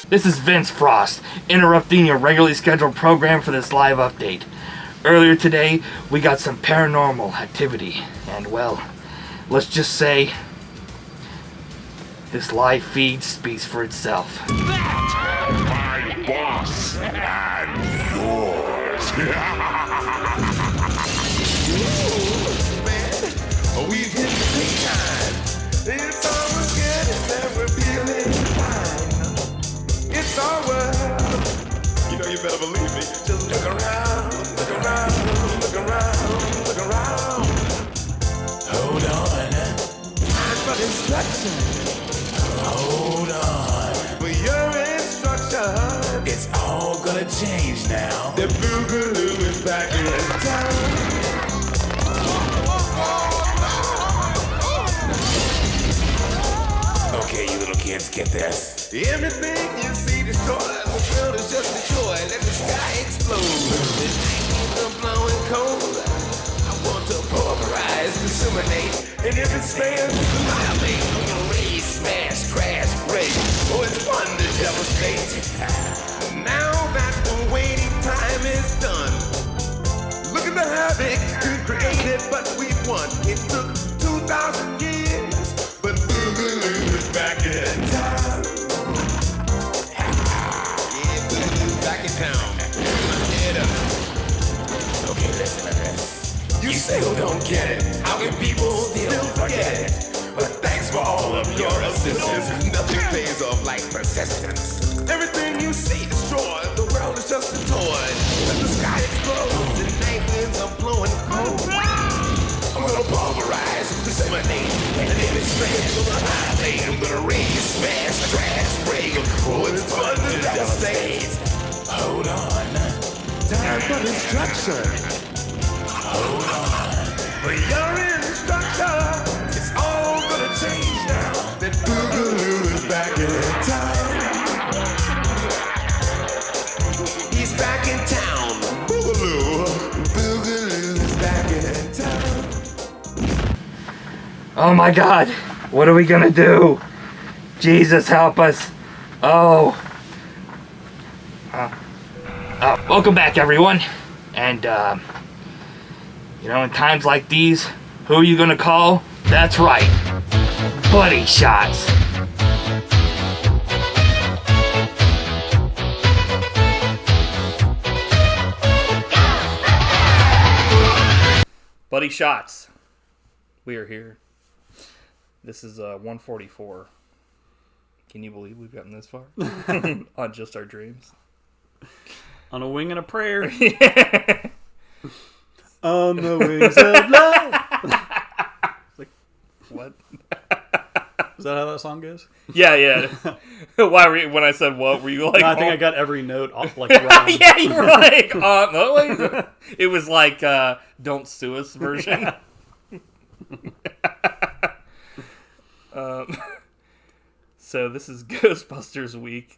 This is Vince Frost, interrupting your regularly scheduled program for this live update. Earlier today, we got some paranormal activity, and well, let's just say, this live feed speaks for itself. My boss and yours. We've hit the big time. It's all we're getting and we're feeling fine. It's our world. You know you better believe me. Just look around, look around, look around, look around. Hold on. Time for instruction. Hold on. For your instruction. It's all gonna change now. The Boogaloo is back in town. Okay, you little kids, get this. Everything you see destroyed, the world is just a joy. Let the sky explode. The night is blowing cold. I want to pulverize, disseminate, and if it stands, annihilate. I'm gonna raise, smash, crash, break. Oh, it's fun to devastate. Now that the waiting time is done, look at the havoc we created, but we won. It took 2,000 years, but Boogaloo is back in town. Yeah, Boogaloo's back in town. Get up. Okay, listen to this. You still don't get it. How can people still forget it? But thanks for all of your assistance. Nothing pays off like persistence. Everything you see destroyed. The world is just a toy. Let the sky explode. The night winds are blowing cold. I'm gonna pulverize, disseminate, and if it's strange, I'm gonna annihilate. I'm gonna raise, smash, trash, break. Oh, it's fun to devastate. Hold on. Time for instruction. Hold on. For your instruction, it's all gonna change now. That Boogaloo is back in town. He's back in town. Boogaloo is back in town. Oh my God, what are we gonna do? Jesus help us. Welcome back, everyone. And, in times like these, who are you gonna call? That's right, buddyshotz. buddyshotz. We are here. This is 144. Can you believe we've gotten this far? On just our dreams. On a wing and a prayer. Yeah. On the wings of love. Like, what? Is that how that song goes? Yeah. Why were you, when I said what, were you like... No, I think I got every note off, like, wrong. Yeah, you were like... no, wait. It was like, Don't Sue Us version. So this is Ghostbusters week,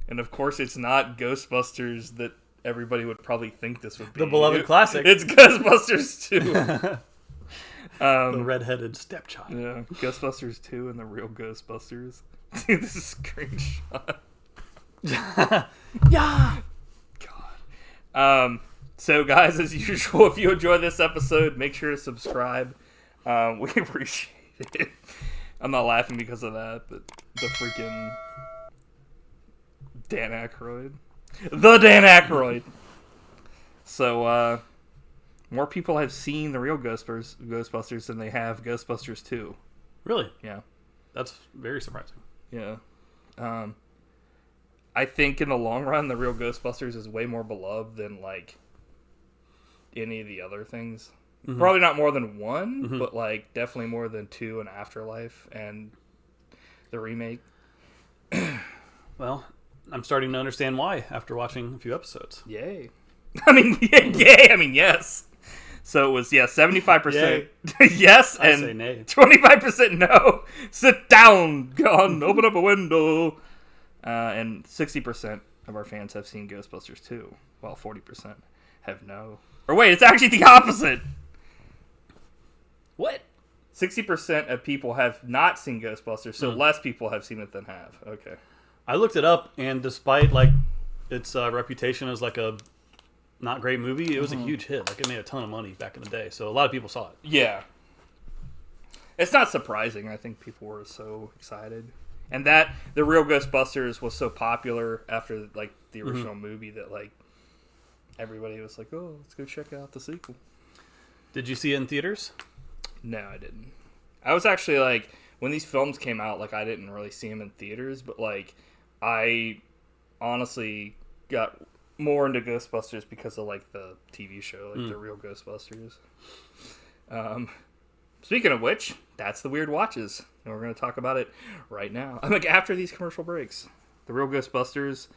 and of course it's not Ghostbusters that everybody would probably think this would be. The beloved classic. It's Ghostbusters 2. The redheaded stepchild. Yeah, Ghostbusters 2 and the Real Ghostbusters. Dude, this is a screenshot. Yeah. God. So guys, as usual, if you enjoy this episode, make sure to subscribe. We appreciate it. I'm not laughing because of that, but the freaking Dan Aykroyd. The Dan Aykroyd! So, more people have seen the Real Ghostbusters than they have Ghostbusters 2. Really? Yeah. That's very surprising. Yeah. I think in the long run, the Real Ghostbusters is way more beloved than, like, any of the other things. Mm-hmm. Probably not more than one, mm-hmm. but like definitely more than 2 and Afterlife and the remake. Well, I'm starting to understand why after watching a few episodes. Yay. I mean, yay. I mean, yes. So it was, 75% yes I and say nay. 25% no. Sit down. Go on, open up a window. And 60% of our fans have seen Ghostbusters 2, while 40% have no. Or wait, it's actually the opposite. What? 60% of people have not seen Ghostbusters, so less people have seen it than have. Okay. I looked it up, and despite like its reputation as like a not great movie, it was a huge hit. Like it made a ton of money back in the day, so a lot of people saw it. Yeah. It's not surprising. I think people were so excited. And that the Real Ghostbusters was so popular after like the original movie that like everybody was like, "Oh, let's go check out the sequel." Did you see it in theaters? No, I didn't. I was actually like, when these films came out, like I didn't really see them in theaters, but like I honestly got more into Ghostbusters because of like the TV show, like the Real Ghostbusters. Speaking of which, that's the Weird Watches, and we're going to talk about it right now. I'm like after these commercial breaks. The Real Ghostbusters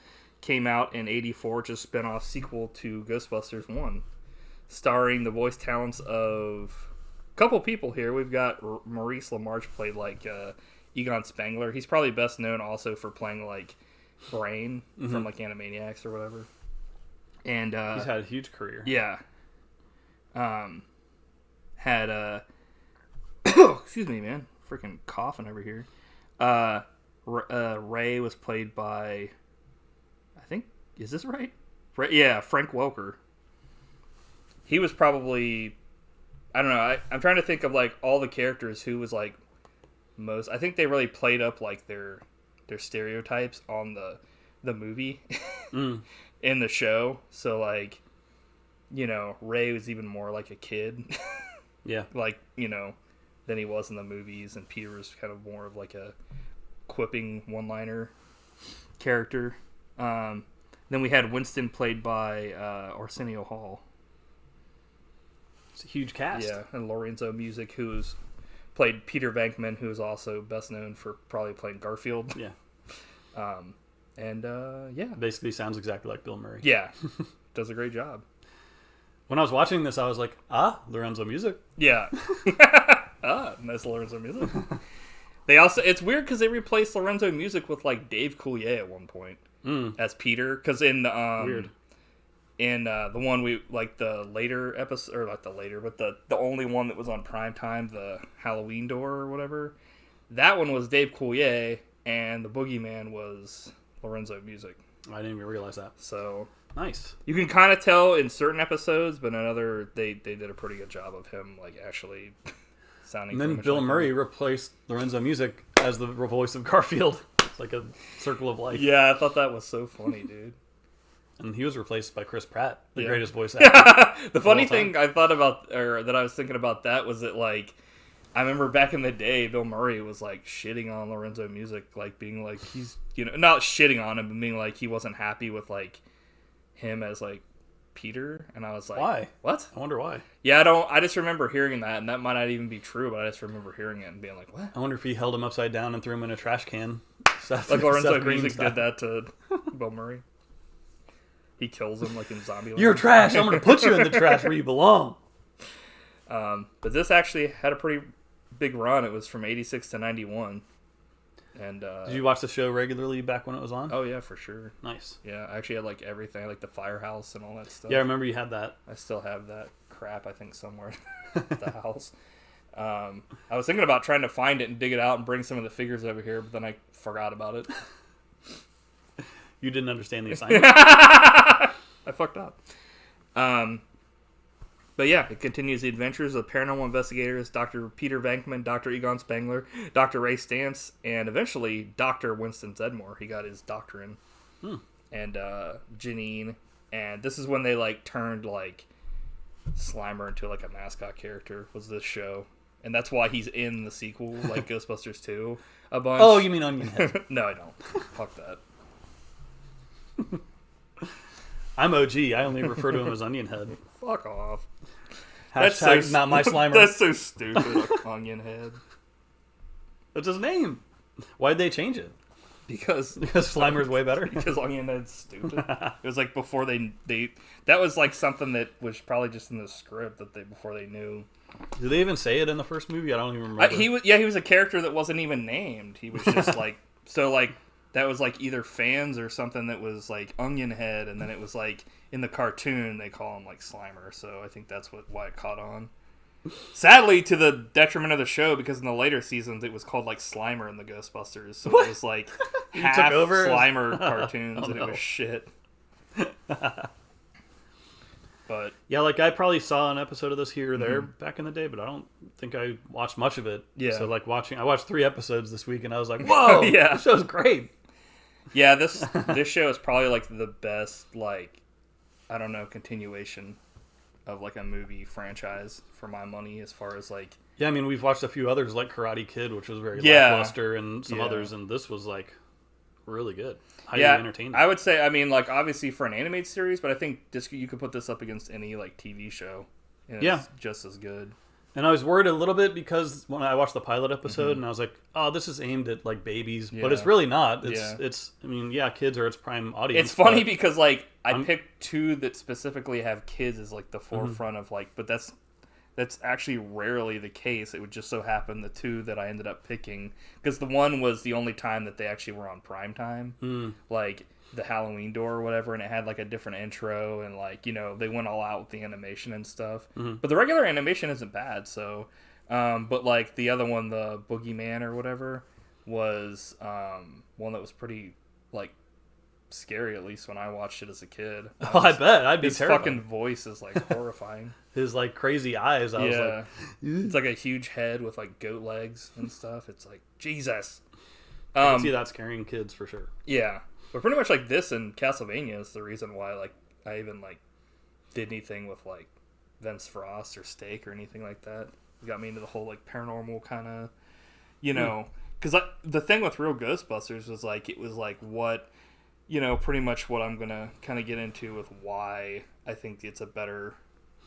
came out in '84, just spin-off sequel to Ghostbusters 1, starring the voice talents of a couple people here. We've got Maurice LaMarche played like Egon Spengler. He's probably best known also for playing like Brain from like Animaniacs or whatever. And he's had a huge career. Yeah. Had excuse me, man, freaking coughing over here. Ray was played by, I think, is this right? Yeah, Frank Welker. He was probably, I don't know. I'm trying to think of like all the characters who was like most. I think they really played up like their stereotypes on the movie in the show. So like, you know, Ray was even more like a kid. Yeah. Like, you know, than he was in the movies, and Peter was kind of more of like a quipping one-liner character. Then we had Winston played by Arsenio Hall. It's a huge cast. Yeah, and Lorenzo Music, who's played Peter Venkman, who is also best known for probably playing Garfield. Yeah. Yeah. Basically sounds exactly like Bill Murray. Yeah. Does a great job. When I was watching this, I was like, Lorenzo Music. Yeah. Nice Lorenzo Music. They also, it's weird because they replaced Lorenzo Music with like Dave Coulier at one point as Peter. Because in weird. In the one we like the later episode, or not the later, but the only one that was on primetime, the Halloween Door or whatever, that one was Dave Coulier, and the Boogeyman was Lorenzo Music. I didn't even realize that. So nice. you can kind of tell in certain episodes, but in other they did a pretty good job of him like actually sounding. And then Bill Murray replaced Lorenzo Music as the voice of Garfield. It's like a circle of life. Yeah, I thought that was so funny, dude. And he was replaced by Chris Pratt, the greatest voice actor. The funny thing I thought about, or that I was thinking about that, was that like I remember back in the day, Bill Murray was like shitting on Lorenzo Music, like being like he's, you know, not shitting on him, but being like he wasn't happy with like him as like Peter, and I was like, why? What? I wonder why. Yeah, I just remember hearing that, and that might not even be true, but I just remember hearing it and being like, what? I wonder if he held him upside down and threw him in a trash can. Like Lorenzo Music did that to Bill Murray. He kills him like in Zombieland. You're trash. I'm going to put you in the trash where you belong. But this actually had a pretty big run. It was from 86 to 91. And did you watch the show regularly back when it was on? Oh yeah, for sure. Nice. Yeah, I actually had like everything, like the firehouse and all that stuff. Yeah, I remember you had that. I still have that crap, I think, somewhere at the house. I was thinking about trying to find it and dig it out and bring some of the figures over here, but then I forgot about it. You didn't understand the assignment. I fucked up. But yeah, it continues the adventures of paranormal investigators Dr. Peter Venkman, Dr. Egon Spengler, Dr. Ray Stantz, and eventually Dr. Winston Zedmore. He got his doctorate. And Janine. And this is when they like turned like Slimer into like a mascot character, was this show. And that's why he's in the sequel, like Ghostbusters 2, a bunch. Oh, you mean Onion Head? No, I don't. Fuck that. I'm OG. I only refer to him as Onion Head. Fuck off. Hashtag not my Slimer. That's so stupid. Onion Head. That's his name. Why'd they change it? Because Slimer's way better? Because Onion Head's stupid. It was like before they that was like something that was probably just in the script that before they knew. Did they even say it in the first movie? I don't even remember. He was a character that wasn't even named. He was just like, so like that was like either fans or something that was like Onion Head, and then it was like in the cartoon they call him like Slimer. So I think that's why it caught on. Sadly, to the detriment of the show, because in the later seasons it was called like Slimer and the Ghostbusters, so it was like half took over? Slimer cartoons, and no. it was shit. But Yeah, like I probably saw an episode of this here or there back in the day, but I don't think I watched much of it. Yeah. So like I watched 3 episodes this week, and I was like, whoa, Yeah. this show's great. yeah, this show is probably like the best, like, I don't know, continuation of like a movie franchise for my money, as far as like, Yeah, I mean, we've watched a few others like Karate Kid, which was very Yeah. lackluster, and some Yeah. others, and this was like really good. Highly yeah, entertaining. I would say, I mean, like, obviously for an animated series, but I think you could put this up against any like TV show, and Yeah. it's just as good. And I was worried a little bit because when I watched the pilot episode, and I was like, "Oh, this is aimed at like babies," but it's Yeah. really not. It's Yeah. it's. I mean, yeah, kids are its prime audience. It's funny but because like I picked 2 that specifically have kids as like the forefront of like, but that's actually rarely the case. It would just so happen the 2 that I ended up picking, because the one was the only time that they actually were on prime time, like the Halloween door or whatever, and it had like a different intro, and like, you know, they went all out with the animation and stuff. But the regular animation isn't bad. So, but like the other one, the Boogeyman or whatever, was one that was pretty like scary, at least when I watched it as a kid. Oh, I bet I'd be His terrified. fucking voice is like horrifying. His like crazy eyes. I was Yeah, like, it's like a huge head with like goat legs and stuff. It's like Jesus. I can see that scaring kids for sure. Yeah, but pretty much like this and Castlevania is the reason why like I even like did anything with like Vince Frost or Steak or anything like that. It got me into the whole like paranormal kind of, you know, because the thing with Real Ghostbusters was like, it was like what, you know, pretty much what I'm gonna kind of get into with why I think it's a better,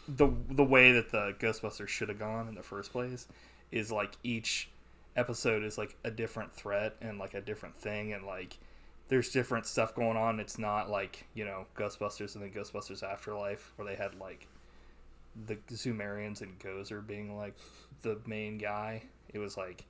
the way that the Ghostbusters should have gone in the first place is like each episode is like a different threat and like a different thing, and like there's different stuff going on. It's not like, you know, Ghostbusters and then Ghostbusters Afterlife, where they had like the Zoomarians and Gozer being like the main guy. It was like,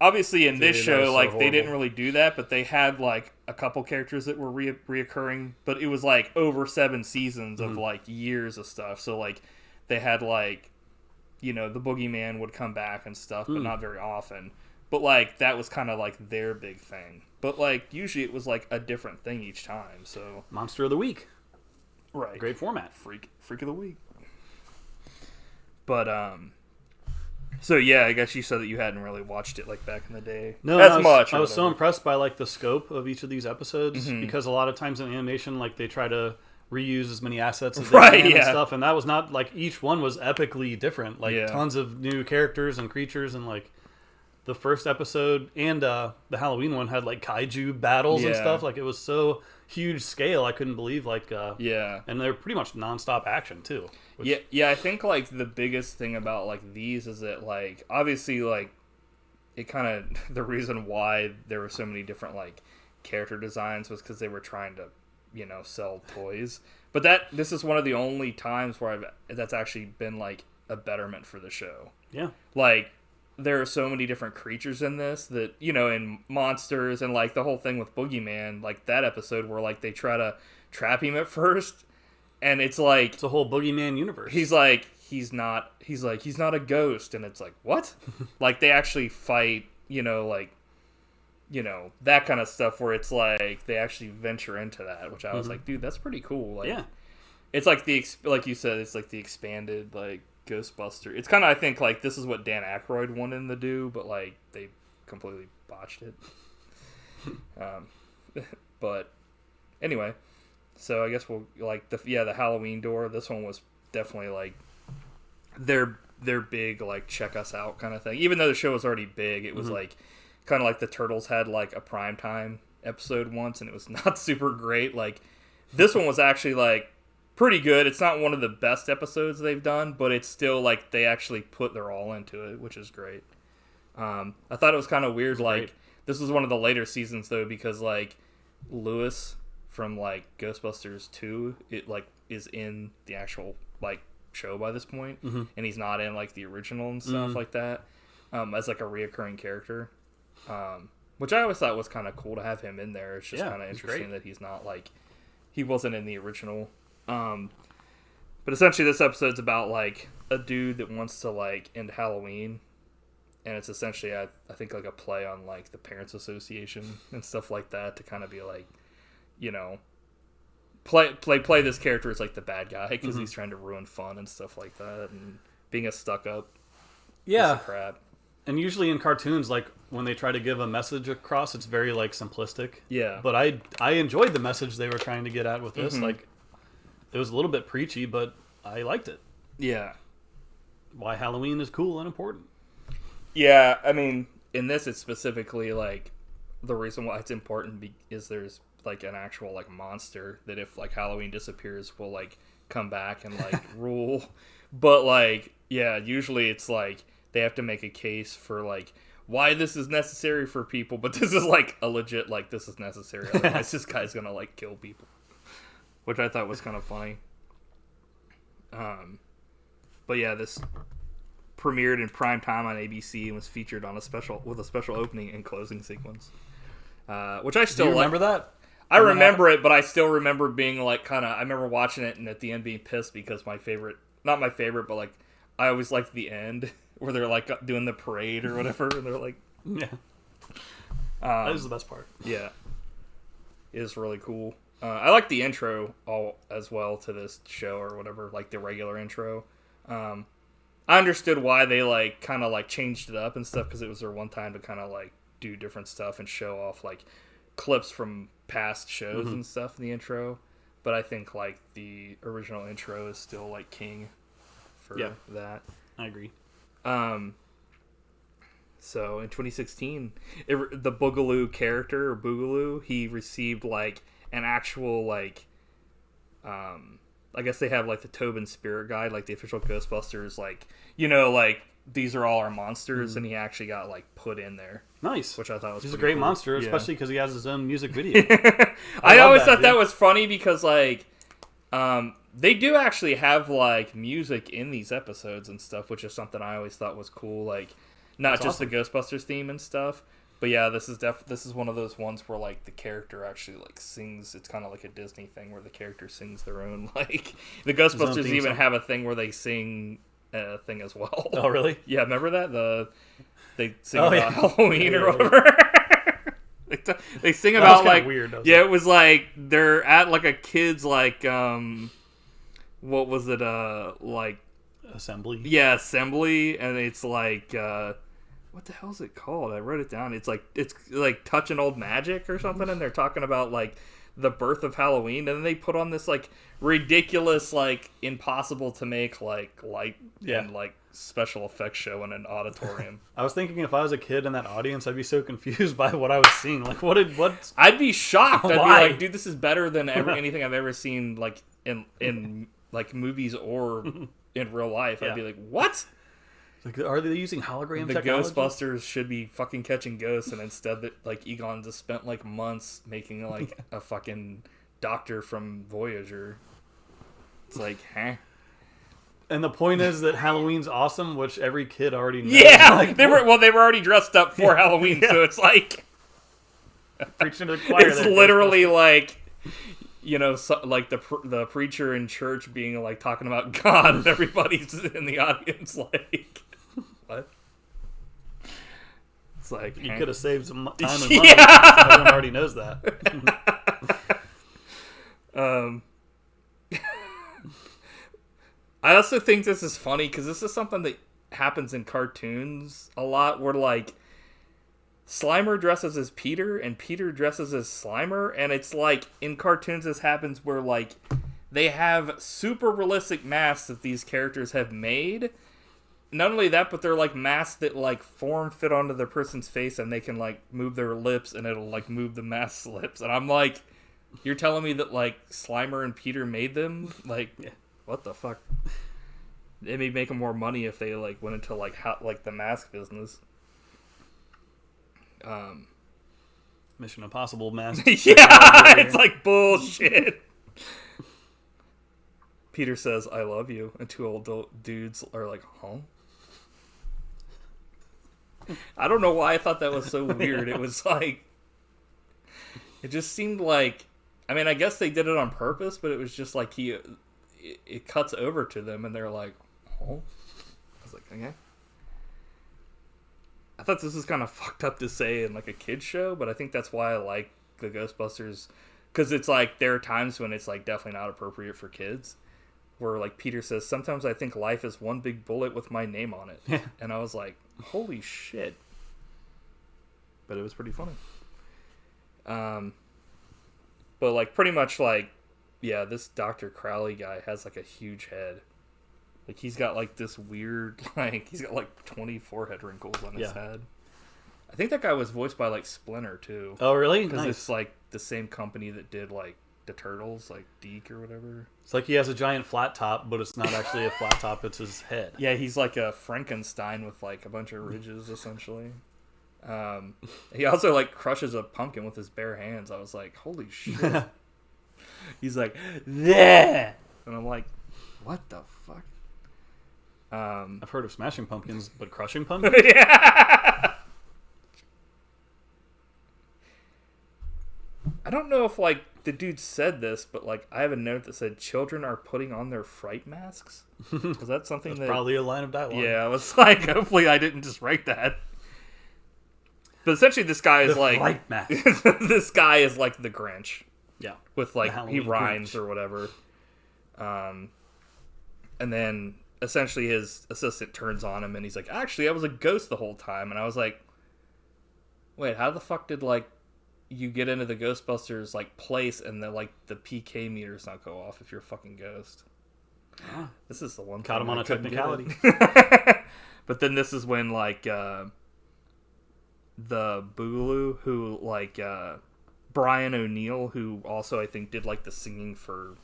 obviously in this Dude, that was show, so like they horrible. didn't really do that, but they had like a couple characters that were reoccurring, but it was like over 7 seasons of like years of stuff. So like they had like, you know, the Boogeyman would come back and stuff, but not very often. But like that was kind of like their big thing. But like usually it was like a different thing each time. So Monster of the Week. right, Great format. freak of the week. But so yeah, I guess you said that you hadn't really watched it like back in the day. No, as I was, much. I or was so whatever. impressed by like the scope of each of these episodes, because a lot of times in animation, like they try to reuse as many assets as they Right, can and yeah. stuff, and that was not like, each one was epically different. Like Yeah. tons of new characters and creatures, and like the first episode and the Halloween one had like kaiju battles and Yeah. stuff. Like it was so huge scale, I couldn't believe like Yeah. and they're pretty much nonstop action too. Which, Yeah, I think like the biggest thing about like these is that like obviously like it kind of the reason why there were so many different like character designs was because they were trying to, you know, sell toys. But this is one of the only times where that's actually been like a betterment for the show. yeah. Like there are so many different creatures in this that, you know, in monsters, and like the whole thing with Boogeyman, like that episode where like they try to trap him at first, and it's like It's a whole Boogeyman universe. he's not a ghost, and it's like, what? Like they actually fight, you know, like, you know, that kind of stuff where it's like they actually venture into that, which I was like, dude, that's pretty cool. Like, yeah. it's like like you said, it's like the expanded like Ghostbuster. It's kind of, I think, like this is what Dan Aykroyd wanted them to do, but like they completely botched it. But anyway, so I guess we'll like the Halloween door. This one was definitely like their big like check us out kind of thing. Even though the show was already big, it was like kind of like the Turtles had like a primetime episode once, and it was not super great. Like this one was actually like pretty good. It's not one of the best episodes they've done, but it's still like they actually put their all into it, which is great. I thought it was kind of weird. Like great. this was one of the later seasons though, because like Lewis from like Ghostbusters 2, it like is in the actual like show by this point, and he's not in like the original and stuff like that, as like a reoccurring character, which I always thought was kind of cool to have him in there. It's just Yeah, kind of he's interesting great. that he's not like, he wasn't in the original. But essentially, this episode's about like a dude that wants to like end Halloween, and it's essentially I think like a play on like the Parents Association and stuff like that to kind of be like, you know, play this character as like the bad guy because he's trying to ruin fun and stuff like that, and being a stuck up piece of crap. And usually in cartoons, like when they try to give a message across, it's very like simplistic. Yeah. But I enjoyed the message they were trying to get at with this. Like, it was a little bit preachy, but I liked it. Yeah. Why Halloween is cool and important. Yeah, I mean, in this, it's specifically like the reason why it's important is there's like an actual like monster that if like Halloween disappears will like come back and like rule. But like, yeah, usually it's like they have to make a case for like why this is necessary for people, but this is like a legit like this is necessary. Otherwise, this guy's gonna like kill people, which I thought was kind of funny. But yeah, this premiered in prime time on ABC and was featured on a special opening and closing sequence, which I still Do you remember that? I remember it, but I still remember being like kind of. I remember watching it and at the end being pissed because not my favorite, but like I always liked the end where they're like doing the parade or whatever, and they're like, yeah, that is the best part. Yeah, it is really cool. I like the intro as well to this show or whatever, like the regular intro. I understood why they like kind of like changed it up and stuff because it was their one time to kind of like do different stuff and show off like clips from past shows and stuff in the intro. But I think like the original intro is still like king for that. I agree. So in 2016, the Boogaloo character or Boogaloo, he received like an actual like, I guess they have like the Tobin Spirit Guide, like the official Ghostbusters, like, you know, like these are all our monsters, and he actually got like put in there. Nice, which I thought was he's a great cool. monster, especially because he has his own music video. I always thought that was funny because like, they do actually have like music in these episodes and stuff, which is something I always thought was cool. Like, not just the Ghostbusters theme and stuff, but yeah, this is one of those ones where like the character actually like sings. It's kind of like a Disney thing where the character sings their own. Like the Ghostbusters even have a thing where they sing a thing as well. Oh really? Yeah, remember that they sing about Halloween or whatever. They sing about like weird, it was like they're at like a kid's like what was it like assembly? Yeah, assembly, and it's like what the hell is it called? I wrote it down. It's like touching old magic or something, and they're talking about like the birth of Halloween, and then they put on this like ridiculous like impossible to make like light and like special effects show in an auditorium. I was thinking if I was a kid in that audience, I'd be so confused by what I was seeing. Like, what? I'd be shocked. I'd be Why? like, dude, this is better than anything I've ever seen, like in like movies or in real life. Yeah. I'd be like, what? Like, are they using hologram The technology? Ghostbusters should be fucking catching ghosts, and instead that like Egon just spent like months making like a fucking doctor from Voyager. It's like, huh? And the point is that Halloween's awesome, which every kid already knows. Yeah, like, they were already dressed up for Halloween, so it's like preaching to the choir. it's literally like, you know, like the preacher in church being like talking about God, and everybody's in the audience like, what? It's like you could have saved some time and money. Yeah. Everyone already knows that. I also think this is funny because this is something that happens in cartoons a lot, where like Slimer dresses as Peter and Peter dresses as Slimer, and it's like in cartoons this happens where like they have super realistic masks that these characters have made. Not only that, but they're like masks that like fit onto the person's face, and they can like move their lips, and it'll like move the mask's lips. And I'm like, you're telling me that like Slimer and Peter made them? Like, what the fuck? It may make them more money if they like went into like the mask business. Mission Impossible mask. Yeah, it's like bullshit. Peter says, "I love you," and two old dudes are like, "Huh?" I don't know why I thought that was so weird. It was like, it just seemed like, I mean, I guess they did it on purpose, but it was just like he it cuts over to them, and they're like, "Oh," I was like, "Okay." I thought this was kind of fucked up to say in like a kid's show, but I think that's why I like the Ghostbusters, because it's like there are times when it's like definitely not appropriate for kids, where like Peter says, "Sometimes I think life is one big bullet with my name on it," and I was like, "Holy shit!" But it was pretty funny. But like pretty much like, yeah, this Dr. Crowley guy has like a huge head. Like he's got like this weird, like he's got like 20 forehead wrinkles on his head. I think that guy was voiced by like Splinter too. Oh really? Because Nice. it's like the same company that did like the Turtles, like Deke or whatever. It's like he has a giant flat top, but it's not actually a flat top, it's his head. Yeah, he's like a Frankenstein with like a bunch of ridges essentially. He also like crushes a pumpkin with his bare hands. I was like, holy shit. He's like, yeah, and I'm like, what the fuck? I've heard of smashing pumpkins, but crushing pumpkins? Yeah. I don't know if like the dude said this, but like I have a note that said children are putting on their fright masks. Was that something that Probably a line of dialogue. Yeah, I was like, hopefully I didn't just write that. But essentially, this guy is The like fright mask. this guy is like the Grinch Yeah. with like The he Halloween rhymes Grinch. or whatever. And then essentially his assistant turns on him and he's like, actually, I was a ghost the whole time. And I was like, wait, how the fuck did like you get into the Ghostbusters like place and the like the PK meters not go off if you're a fucking ghost? This is the one Caught thing him on I a couldn't get technicality. it. But then this is when like the Boogaloo who like Brian O'Neill, who also I think did like the singing for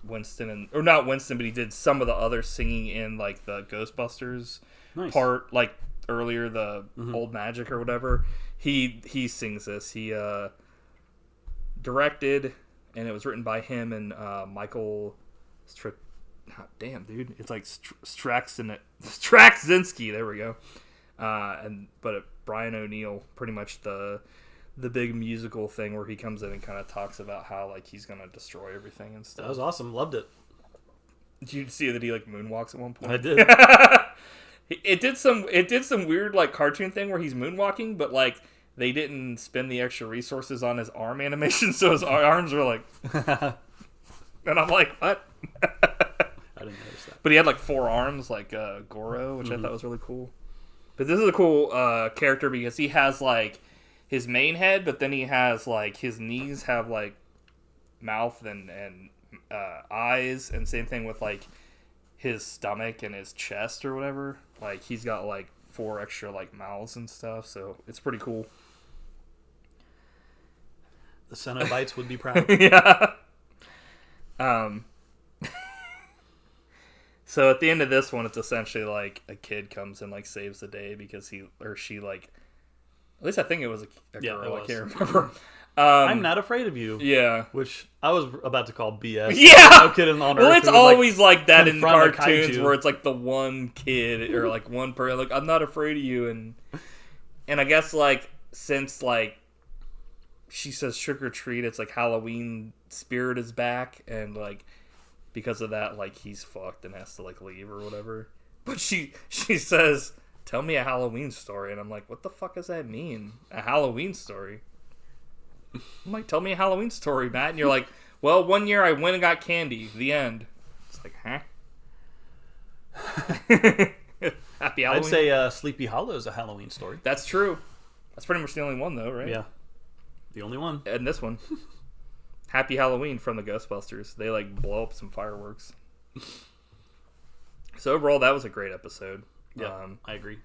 Winston and or not Winston, but he did some of the other singing in like the Ghostbusters Nice. part, like earlier the Old Magic or whatever. He sings this. He directed, and it was written by him and Michael. Damn, dude, it's like Straczynski. There we go. But Brian O'Neill, pretty much the big musical thing where he comes in and kind of talks about how like he's gonna destroy everything and stuff. That was awesome. Loved it. Did you see that he like moonwalks at one point? I did. It did some weird like cartoon thing where he's moonwalking, but like they didn't spend the extra resources on his arm animation, so his arms were like, and I'm like, what? I didn't notice that. But he had like 4 arms, like Goro, which I thought was really cool. But this is a cool character because he has like his main head, but then he has like his knees have like mouth and eyes, and same thing with like his stomach and his chest or whatever. Like he's got like 4 extra like mouths and stuff, so it's pretty cool. The Cenobites would be proud. Yeah. So at the end of this one, it's essentially like a kid comes and like saves the day because he or she like, at least I think it was a Yeah, girl. it I was. can't remember. I'm not afraid of you. Yeah. Which I was about to call BS. Yeah. No kid on Well, Earth it's who would, always like that in confront a cartoons kaiju. where it's like the one kid or like one person like I'm not afraid of you, and I guess like since like she says trick or treat, it's like Halloween spirit is back, and like because of that like he's fucked and has to like leave or whatever. But she says, "Tell me a Halloween story," and I'm like, what the fuck does that mean? A Halloween story? I'm like, tell me a Halloween story, Matt. And you're like, well, one year I went and got candy. The end. It's like, huh? Happy Halloween. I'd say Sleepy Hollow is a Halloween story. That's true. That's pretty much the only one, though, right? Yeah. The only one. And this one. Happy Halloween from the Ghostbusters. They, like, blow up some fireworks. So overall, that was a great episode. Yeah, I agree.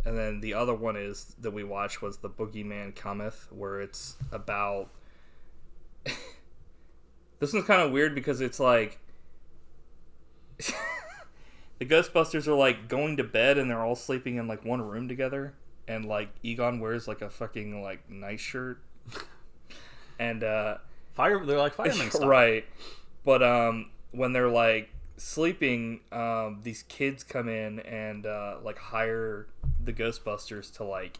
And then the other one is that we watched was The Boogeyman Cometh, where it's about... This one's kind of weird because it's like... The Ghostbusters are like going to bed and they're all sleeping in like one room together. And like Egon wears like a fucking like nice shirt. And They're like firemen stuff. right. But when they're like sleeping, these kids come in and like hire the Ghostbusters to like,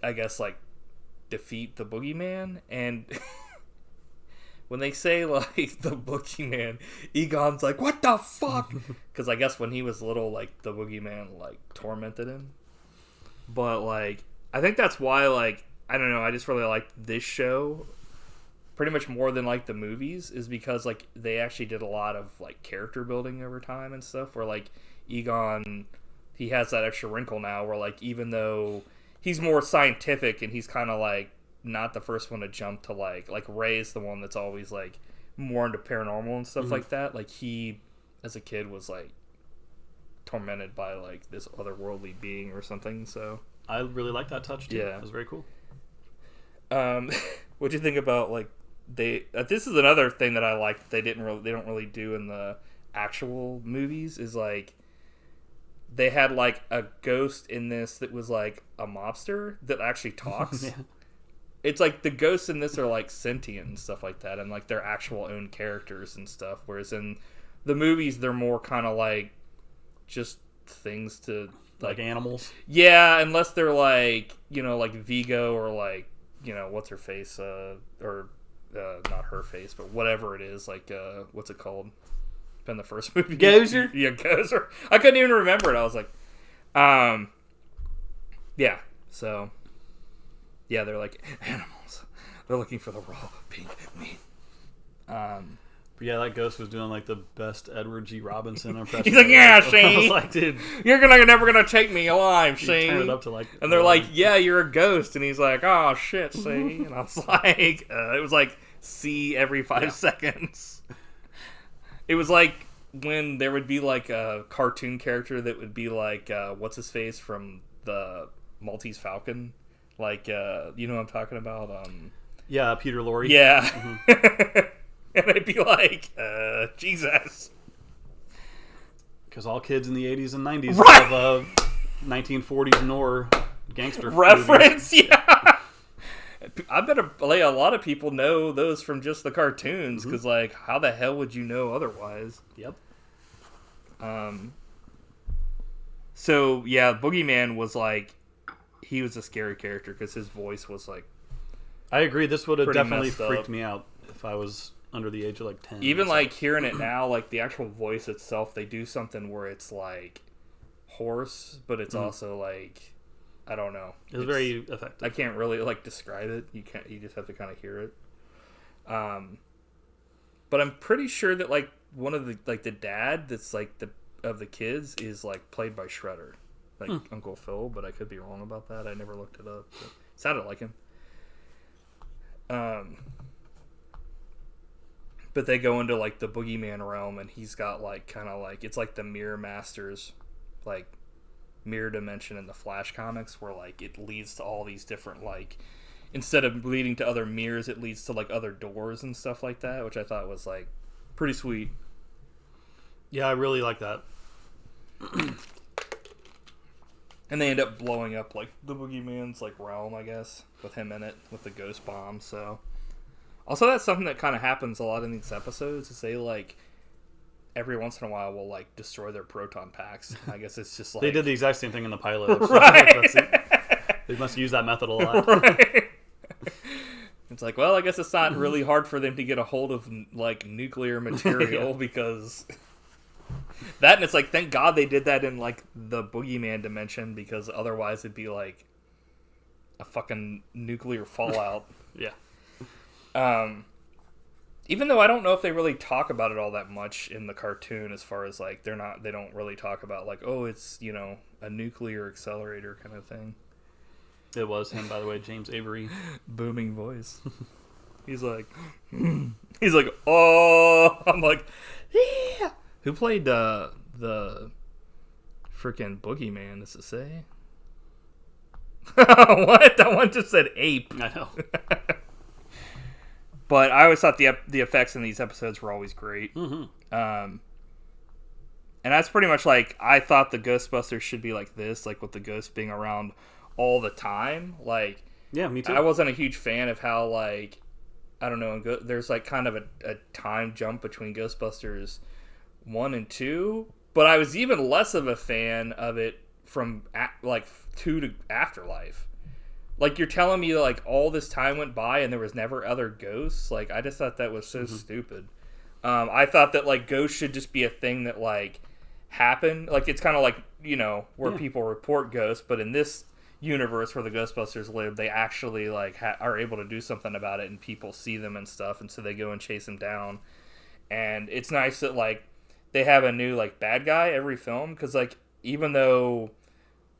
I guess like defeat the boogeyman. And when they say, like, the boogeyman, Egon's like, what the fuck? Because I guess when he was little, like, the boogeyman, like, tormented him. But, like, I think that's why, like, I don't know, I just really liked this show pretty much more than, like, the movies, is because, like, they actually did a lot of, like, character building over time and stuff, where, like, Egon, he has that extra wrinkle now where, like, even though he's more scientific and he's kind of, like, not the first one to jump to, like Ray's the one that's always, like, more into paranormal and stuff like that. Like, he, as a kid, was, like, tormented by, like, this otherworldly being or something, so. I really like that touch, too. Yeah. It was very cool. What do you think about, like, this is another thing that I like they don't really do in the actual movies, is, like, they had, like, a ghost in this that was, like, a mobster that actually talks. Yeah. It's like the ghosts in this are, like, sentient and stuff like that, and, like, they're actual own characters and stuff, whereas in the movies they're more kind of like just things to, like animals. Yeah, unless they're, like, you know, like Vigo or, like, you know, what's her face, or not her face, but whatever it is, like, what's it called? In the first movie, Gozer. Yeah, Gozer. I couldn't even remember it. I was like, yeah. So, yeah, they're like animals. They're looking for the raw pink meat. But yeah, that ghost was doing, like, the best Edward G. Robinson impression. He's like, yeah, see, I was like, dude, you're never gonna take me alive, see. Turn it up to, like, and they're like, yeah, you're a ghost, and he's like, oh shit, see. And I was like, it was like, see every 5 seconds. It was like when there would be, like, a cartoon character that would be like, what's his face from the Maltese Falcon, like, you know what I'm talking about? Yeah, Peter Lorre. Yeah. And I'd be like, Jesus. Because all kids in the 80s and 90s Right. have 1940s noir gangster Reference, movies. yeah. I bet a lot of people know those from just the cartoons, because, like, how the hell would you know otherwise? Yep. So, yeah, Boogeyman was, like, he was a scary character because his voice was, like, I agree. This would have pretty definitely messed up. freaked me out if I was under the age of, like, 10. even, like, hearing it now, like, the actual voice itself, they do something where it's, like, hoarse, but it's also, like, I don't know. It's very effective. I can't really, like, describe it. You just have to kind of hear it. But I'm pretty sure that, like, one of the, like, the dad that's, like, of the kids is, like, played by Shredder, like Uncle Phil, but I could be wrong about that. I never looked it up. But it sounded like him. But they go into, like, the Boogeyman realm, and he's got, like, kind of like, it's like the Mirror Masters, like, mirror dimension in the Flash comics, where, like, it leads to all these different, like, instead of leading to other mirrors, it leads to, like, other doors and stuff like that, which I thought was, like, pretty sweet. Yeah, I really like that. And they end up blowing up, like, the Boogeyman's, like, realm, I guess, with him in it, with the ghost bomb. So also, that's something that kind of happens a lot in these episodes, is they, like, every once in a while will, like, destroy their proton packs. I guess it's just like, They did the exact same thing in the pilot. Right. They must use that method a lot. Right. It's like, well, I guess it's not really hard for them to get a hold of, like, nuclear material because that, and it's like, thank God they did that in, like, the Boogeyman dimension, because otherwise it'd be like a fucking nuclear fallout. Yeah. Even though I don't know if they really talk about it all that much in the cartoon, as far as, like, they don't really talk about, like, oh, it's, you know, a nuclear accelerator kind of thing. It was him, by the way, James Avery. Booming voice. He's like, oh, I'm like, yeah. Who played the freaking Boogeyman, does it say? What? That one just said ape. I know. But I always thought the effects in these episodes were always great. Mm-hmm. And that's pretty much, like, I thought the Ghostbusters should be like this, like, with the ghosts being around all the time. Like, Yeah, me too. I wasn't a huge fan of how, like, I don't know, there's, like, kind of a time jump between Ghostbusters 1 and 2, but I was even less of a fan of it from, like, 2 to Afterlife. Like, you're telling me, like, all this time went by and there was never other ghosts? Like, I just thought that was so stupid. I thought that, like, ghosts should just be a thing that, like, happened. Like, it's kind of like, you know, where people report ghosts, but in this universe where the Ghostbusters live, they actually, like, are able to do something about it, and people see them and stuff, and so they go and chase them down. And it's nice that, like, they have a new, like, bad guy every film, because, like, even though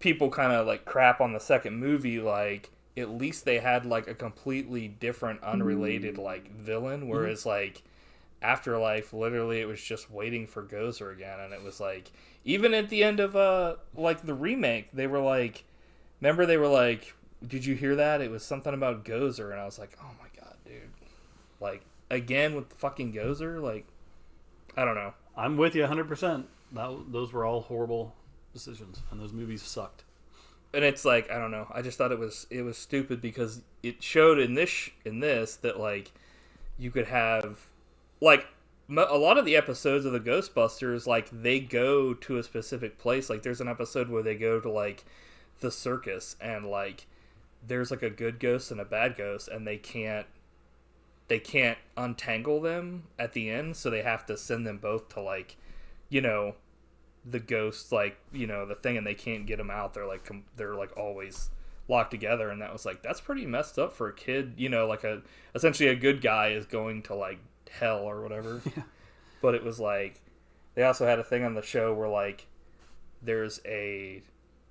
people kind of, like, crap on the second movie, like, at least they had, like, a completely different, unrelated, like, villain, whereas, like, Afterlife, literally, it was just waiting for Gozer again, and it was, like, even at the end of, like, the remake, they were, like, remember they were, like, did you hear that? It was something about Gozer, and I was like, oh my god, dude. Like, again with fucking Gozer? Like, I don't know. I'm with you 100%. Those were all horrible decisions, and those movies sucked. And it's like, I don't know. I just thought it was stupid because it showed in this that, like, you could have, like, a lot of the episodes of the Ghostbusters, like, they go to a specific place. Like, there's an episode where they go to, like, the circus, and, like, there's, like, a good ghost and a bad ghost, and they can't untangle them at the end, so they have to send them both to, like, you know, the ghost, like, you know, the thing, and they can't get them out. They're like always locked together, and that was like, that's pretty messed up for a kid, you know, like essentially a good guy is going to, like, hell or whatever. Yeah. But it was like, they also had a thing on the show where, like, there's a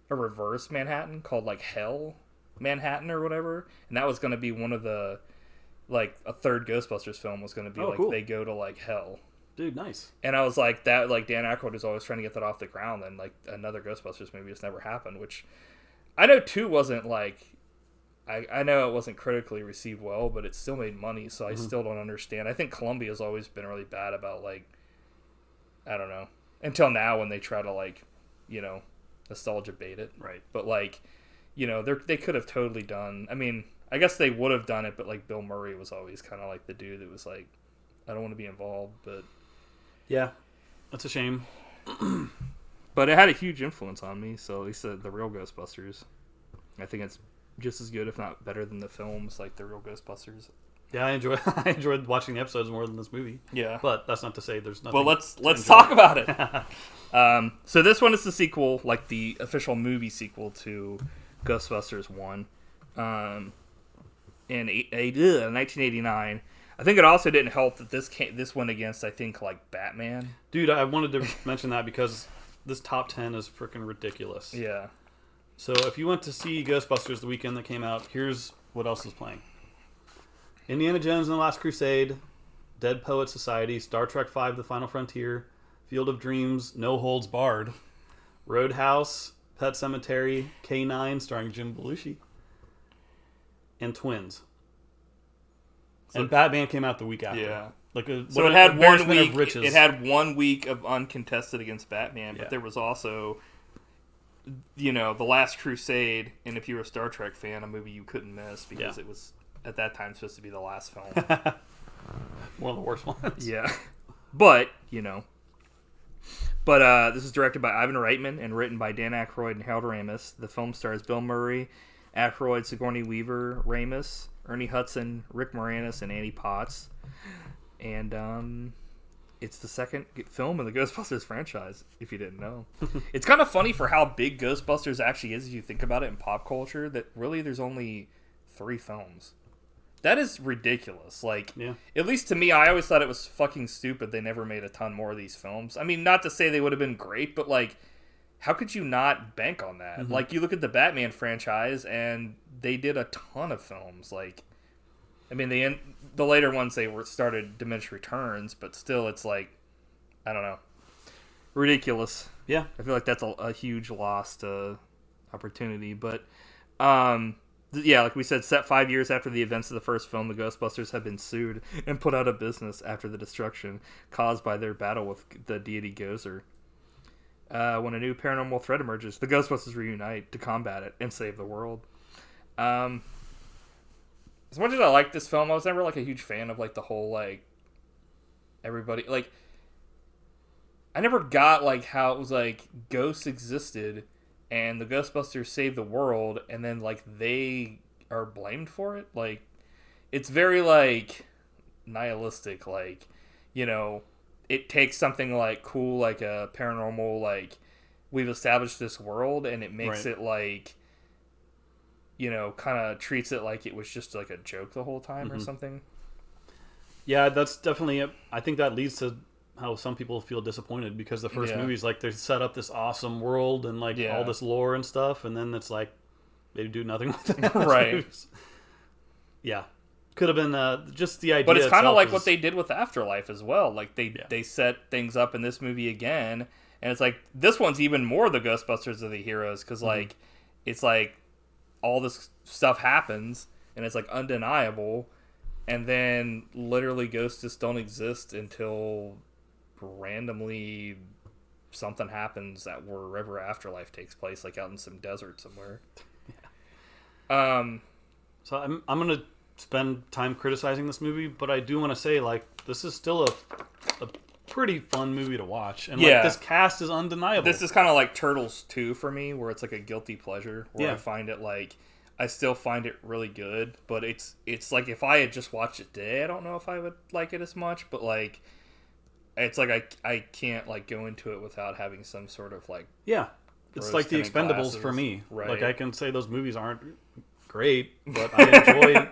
reverse Manhattan called, like, Hell Manhattan or whatever, and that was going to be one of the, like, a third Ghostbusters film was going to be cool. They go to, like, hell. Dude, nice. And I was like, that, like, Dan Aykroyd was always trying to get that off the ground, and, like, another Ghostbusters movie just never happened, which I know 2 wasn't, like, I know it wasn't critically received well, but it still made money, so I still don't understand. I think Columbia's always been really bad about, like, I don't know, until now when they try to, like, you know, nostalgia bait it. Right. But, like, you know, they could have totally done, I mean, I guess they would have done it, but, like, Bill Murray was always kind of like the dude that was like, I don't want to be involved, but... Yeah, that's a shame. But it had a huge influence on me, so at least the Real Ghostbusters. I think it's just as good, if not better, than the films, like the Real Ghostbusters. Yeah, I enjoyed watching the episodes more than this movie. Yeah. But that's not to say there's nothing. Well, let's talk about it. So this one is the sequel, like the official movie sequel to Ghostbusters 1. In 1989. I think it also didn't help that this went against, I think, like, Batman. Dude, I wanted to mention that because this top 10 is freaking ridiculous. Yeah. So if you went to see Ghostbusters the weekend that came out, here's what else is playing. Indiana Jones and the Last Crusade, Dead Poet Society, Star Trek V: The Final Frontier, Field of Dreams, No Holds Barred, Roadhouse, Pet Sematary, K9 starring Jim Belushi, and Twins. And Batman came out the week after. Yeah. So it had 1 week. It had 1 week of uncontested against Batman, but there was also, you know, The Last Crusade, and if you were a Star Trek fan, a movie you couldn't miss because it was at that time supposed to be the last film. One of the worst ones. Yeah, but you know, this is directed by Ivan Reitman and written by Dan Aykroyd and Harold Ramis. The film stars Bill Murray, Aykroyd, Sigourney Weaver, Ramis, Ernie Hudson, Rick Moranis, and Annie Potts. And it's the second film in the Ghostbusters franchise, if you didn't know. It's kind of funny for how big Ghostbusters actually is if you think about it in pop culture, that really there's only 3 films. That is ridiculous. Like, at least to me, I always thought it was fucking stupid they never made a ton more of these films. I mean, not to say they would have been great, but, like, how could you not bank on that? Mm-hmm. Like, you look at the Batman franchise, and they did a ton of films. Like, I mean, the later ones, they started diminished returns, but still, it's like, I don't know. Ridiculous. Yeah. I feel like that's a huge lost opportunity. But, like we said, set 5 years after the events of the first film, the Ghostbusters have been sued and put out of business after the destruction caused by their battle with the deity Gozer. When a new paranormal threat emerges, the Ghostbusters reunite to combat it and save the world. As much as I like this film, I was never, like, a huge fan of, like, the whole, like, everybody, like, I never got, like, how it was, like, ghosts existed and the Ghostbusters saved the world, and then, like, they are blamed for it. Like, it's very, like, nihilistic. Like, you know, it takes something, like, cool, like a paranormal, like, we've established this world, and it makes it, like, you know, kind of treats it like it was just, like, a joke the whole time or something. Yeah, that's definitely... I think that leads to how some people feel disappointed, because the first movie's, like, they set up this awesome world and, like, all this lore and stuff, and then it's, like, they do nothing with it. Right. Yeah. Could have been just the idea. But it's kind of like what they did with Afterlife as well. Like, they set things up in this movie again, and it's like, this one's even more the Ghostbusters of the heroes, because, like, it's like, all this stuff happens, and it's, like, undeniable, and then literally ghosts just don't exist until randomly something happens at wherever Afterlife takes place, like out in some desert somewhere. So I'm gonna spend time criticizing this movie, but I do want to say, like, this is still a pretty fun movie to watch, and like, this cast is undeniable. This is kind of like Turtles 2 for me, where it's like a guilty pleasure, where I find it, like, I still find it really good, but it's like, if I had just watched it today, I don't know if I would like it as much, but, like, it's like I can't, like, go into it without having some sort of, like, it's like the Expendables glasses. for me. Right. Like, I can say those movies aren't great, but I enjoy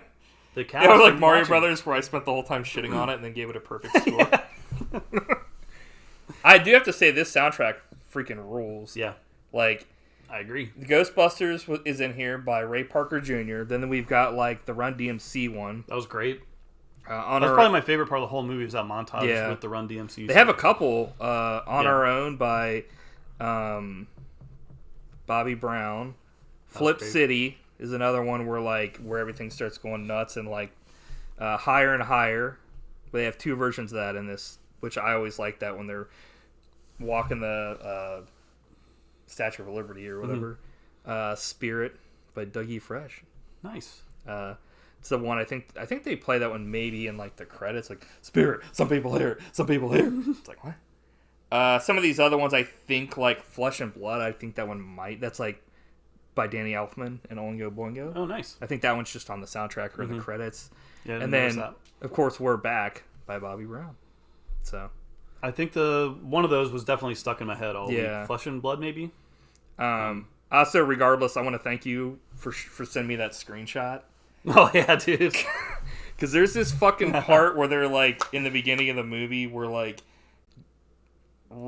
the cast. It was like Mario Brothers, where I spent the whole time shitting on it and then gave it a perfect score. I do have to say, this soundtrack freaking rules. Yeah. Like, I agree. The Ghostbusters is in here by Ray Parker Jr. Then we've got, like, the Run DMC one. That was great. That's probably my favorite part of the whole movie, is that montage with the Run DMC. They have a couple. On Our Own by Bobby Brown. Flip City is another one where everything starts going nuts, and, like, Higher and Higher. They have two versions of that in this, which I always like that when they're walking the Statue of Liberty or whatever. Spirit by Dougie Fresh. Nice. It's the one I think they play that one maybe in, like, the credits, like, Spirit, some people here, some people here. It's like, what? Some of these other ones, I think, like Flesh and Blood, I think that one that's, like, by Danny Elfman and Oingo Boingo. Oh, nice. I think that one's just on the soundtrack or in the credits. Yeah, and then, of course, We're Back by Bobby Brown. So, I think one of those was definitely stuck in my head all week. Flesh and Blood, maybe. Also, regardless, I want to thank you for sending me that screenshot. Oh yeah, dude. Because there's this fucking part where they're, like, in the beginning of the movie where, like,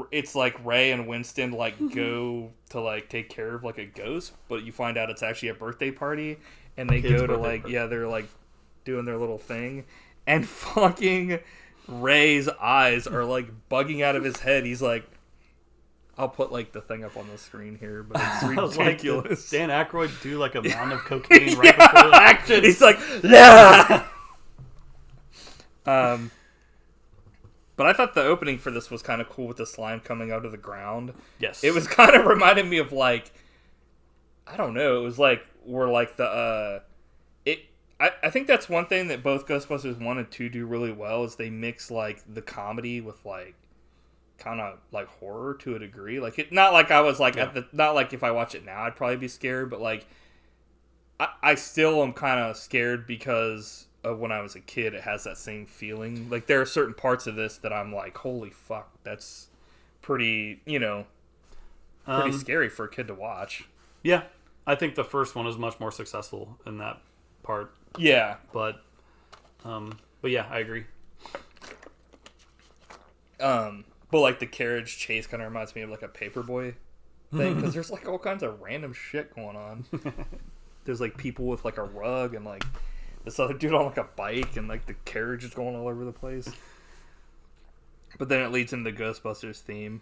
it's like Ray and Winston, like, go to, like, take care of, like, a ghost, but you find out it's actually a birthday party, and they go to, like, they're, like, doing their little thing, and fucking Ray's eyes are, like, bugging out of his head. He's like, I'll put, like, the thing up on the screen here, but it's ridiculous. Like, Dan Aykroyd do, like, a mound of cocaine right before the action. He's like, yeah. But I thought the opening for this was kind of cool with the slime coming out of the ground. Yes. It was kind of reminded me of, like, I don't know. It was like, we're like the, I think that's one thing that both Ghostbusters 1 and 2 do really well, is they mix, like, the comedy with, like, kind of, like, horror to a degree. Like, it, not like I was, like, not like if I watch it now I'd probably be scared, but, like, I still am kind of scared because of when I was a kid. It has that same feeling. Like, there are certain parts of this that I'm like, holy fuck, that's pretty, pretty scary for a kid to watch. Yeah, I think the first one is much more successful in that part. Yeah, but yeah, I agree. But, like, the carriage chase kind of reminds me of, like, a Paperboy thing, because there's, like, all kinds of random shit going on. There's, like, people with, like, a rug, and, like, this other dude on, like, a bike, and, like, the carriage is going all over the place. But then it leads into the Ghostbusters theme,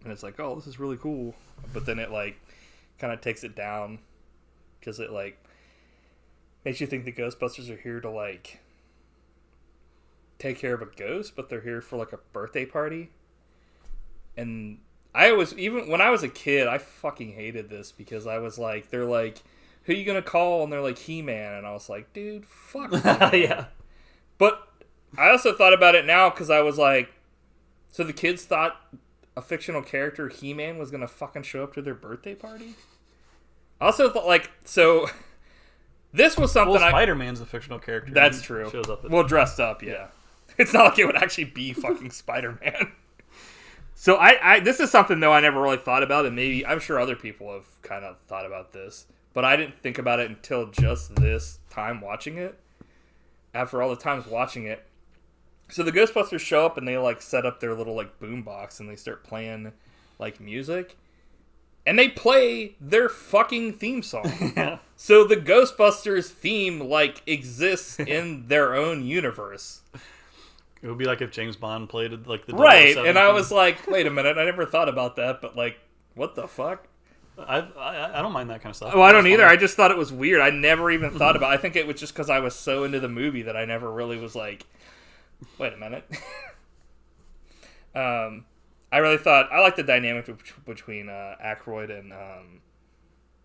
and it's like, oh, this is really cool. But then it, like, kind of takes it down, because it, like, makes you think the Ghostbusters are here to, like, take care of a ghost, but they're here for, like, a birthday party. And I always, even when I was a kid, I fucking hated this, because I was like, they're like, who are you gonna call? And they're like, He-Man. And I was like, dude, fuck He-Man. Yeah. But I also thought about it now, because I was like, so the kids thought a fictional character, He-Man, was gonna fucking show up to their birthday party? I also thought, like, so This was something Well, Spider-Man's a fictional character. That's He true. Shows up. Well, dressed up, yeah. It's not like it would actually be fucking Spider-Man. So I this is something though I never really thought about, and maybe I'm sure other people have kind of thought about this, but I didn't think about it until just this time watching it. After all the times watching it, so the Ghostbusters show up and they like set up their little like boom box and they start playing like music, and they play their fucking theme song. Yeah. So the Ghostbusters theme like exists in their own universe. It would be like if James Bond played like the Right, 007 and I theme. was like, wait a minute, I never thought about that, but like, what the fuck? I don't mind that kind of stuff. Oh, I don't That's either. fine. I just thought it was weird. I never even thought about it. I think it was just because I was so into the movie that I never really was like, wait a minute. I really thought, I like the dynamic between Aykroyd and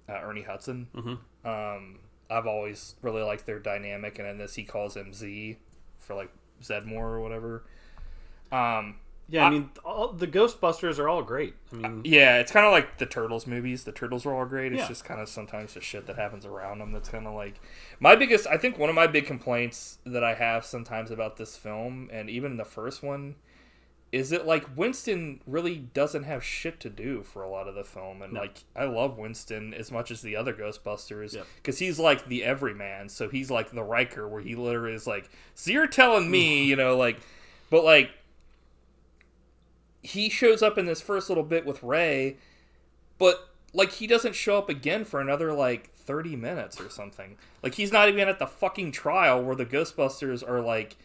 Ernie Hudson. Mm-hmm. I've always really liked their dynamic, and in this he calls him Z for like Zedmore or whatever. Yeah, I mean, the Ghostbusters are all great. I mean, Yeah, it's kind of like the Turtles movies. The Turtles are all great. It's Yeah. just kind of sometimes the shit that happens around them that's kind of like... I think one of my big complaints that I have sometimes about this film, and even the first one, is that, like, Winston really doesn't have shit to do for a lot of the film. And, like, I love Winston as much as the other Ghostbusters, because he's, like, the everyman. So he's, like, the Riker, where he literally is like, so you're telling me, you know, like... But, like... He shows up in this first little bit with Ray, but, like, he doesn't show up again for another, like, 30 minutes or something. Like, he's not even at the fucking trial where the Ghostbusters are, like,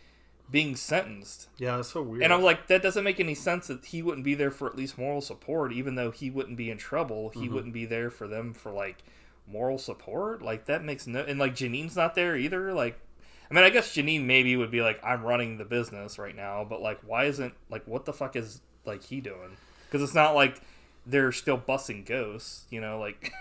being sentenced. yeah, that's so weird. And I'm like, that doesn't make any sense that he wouldn't be there for at least moral support, even though he wouldn't be in trouble. He wouldn't be there for them for, like, moral support? Like, that makes no... And, like, Janine's not there either, like... I mean, I guess Janine maybe would be like, I'm running the business right now, but, like, why isn't... Like, what the fuck is... like he doing, because it's not like they're still busting ghosts, you know, like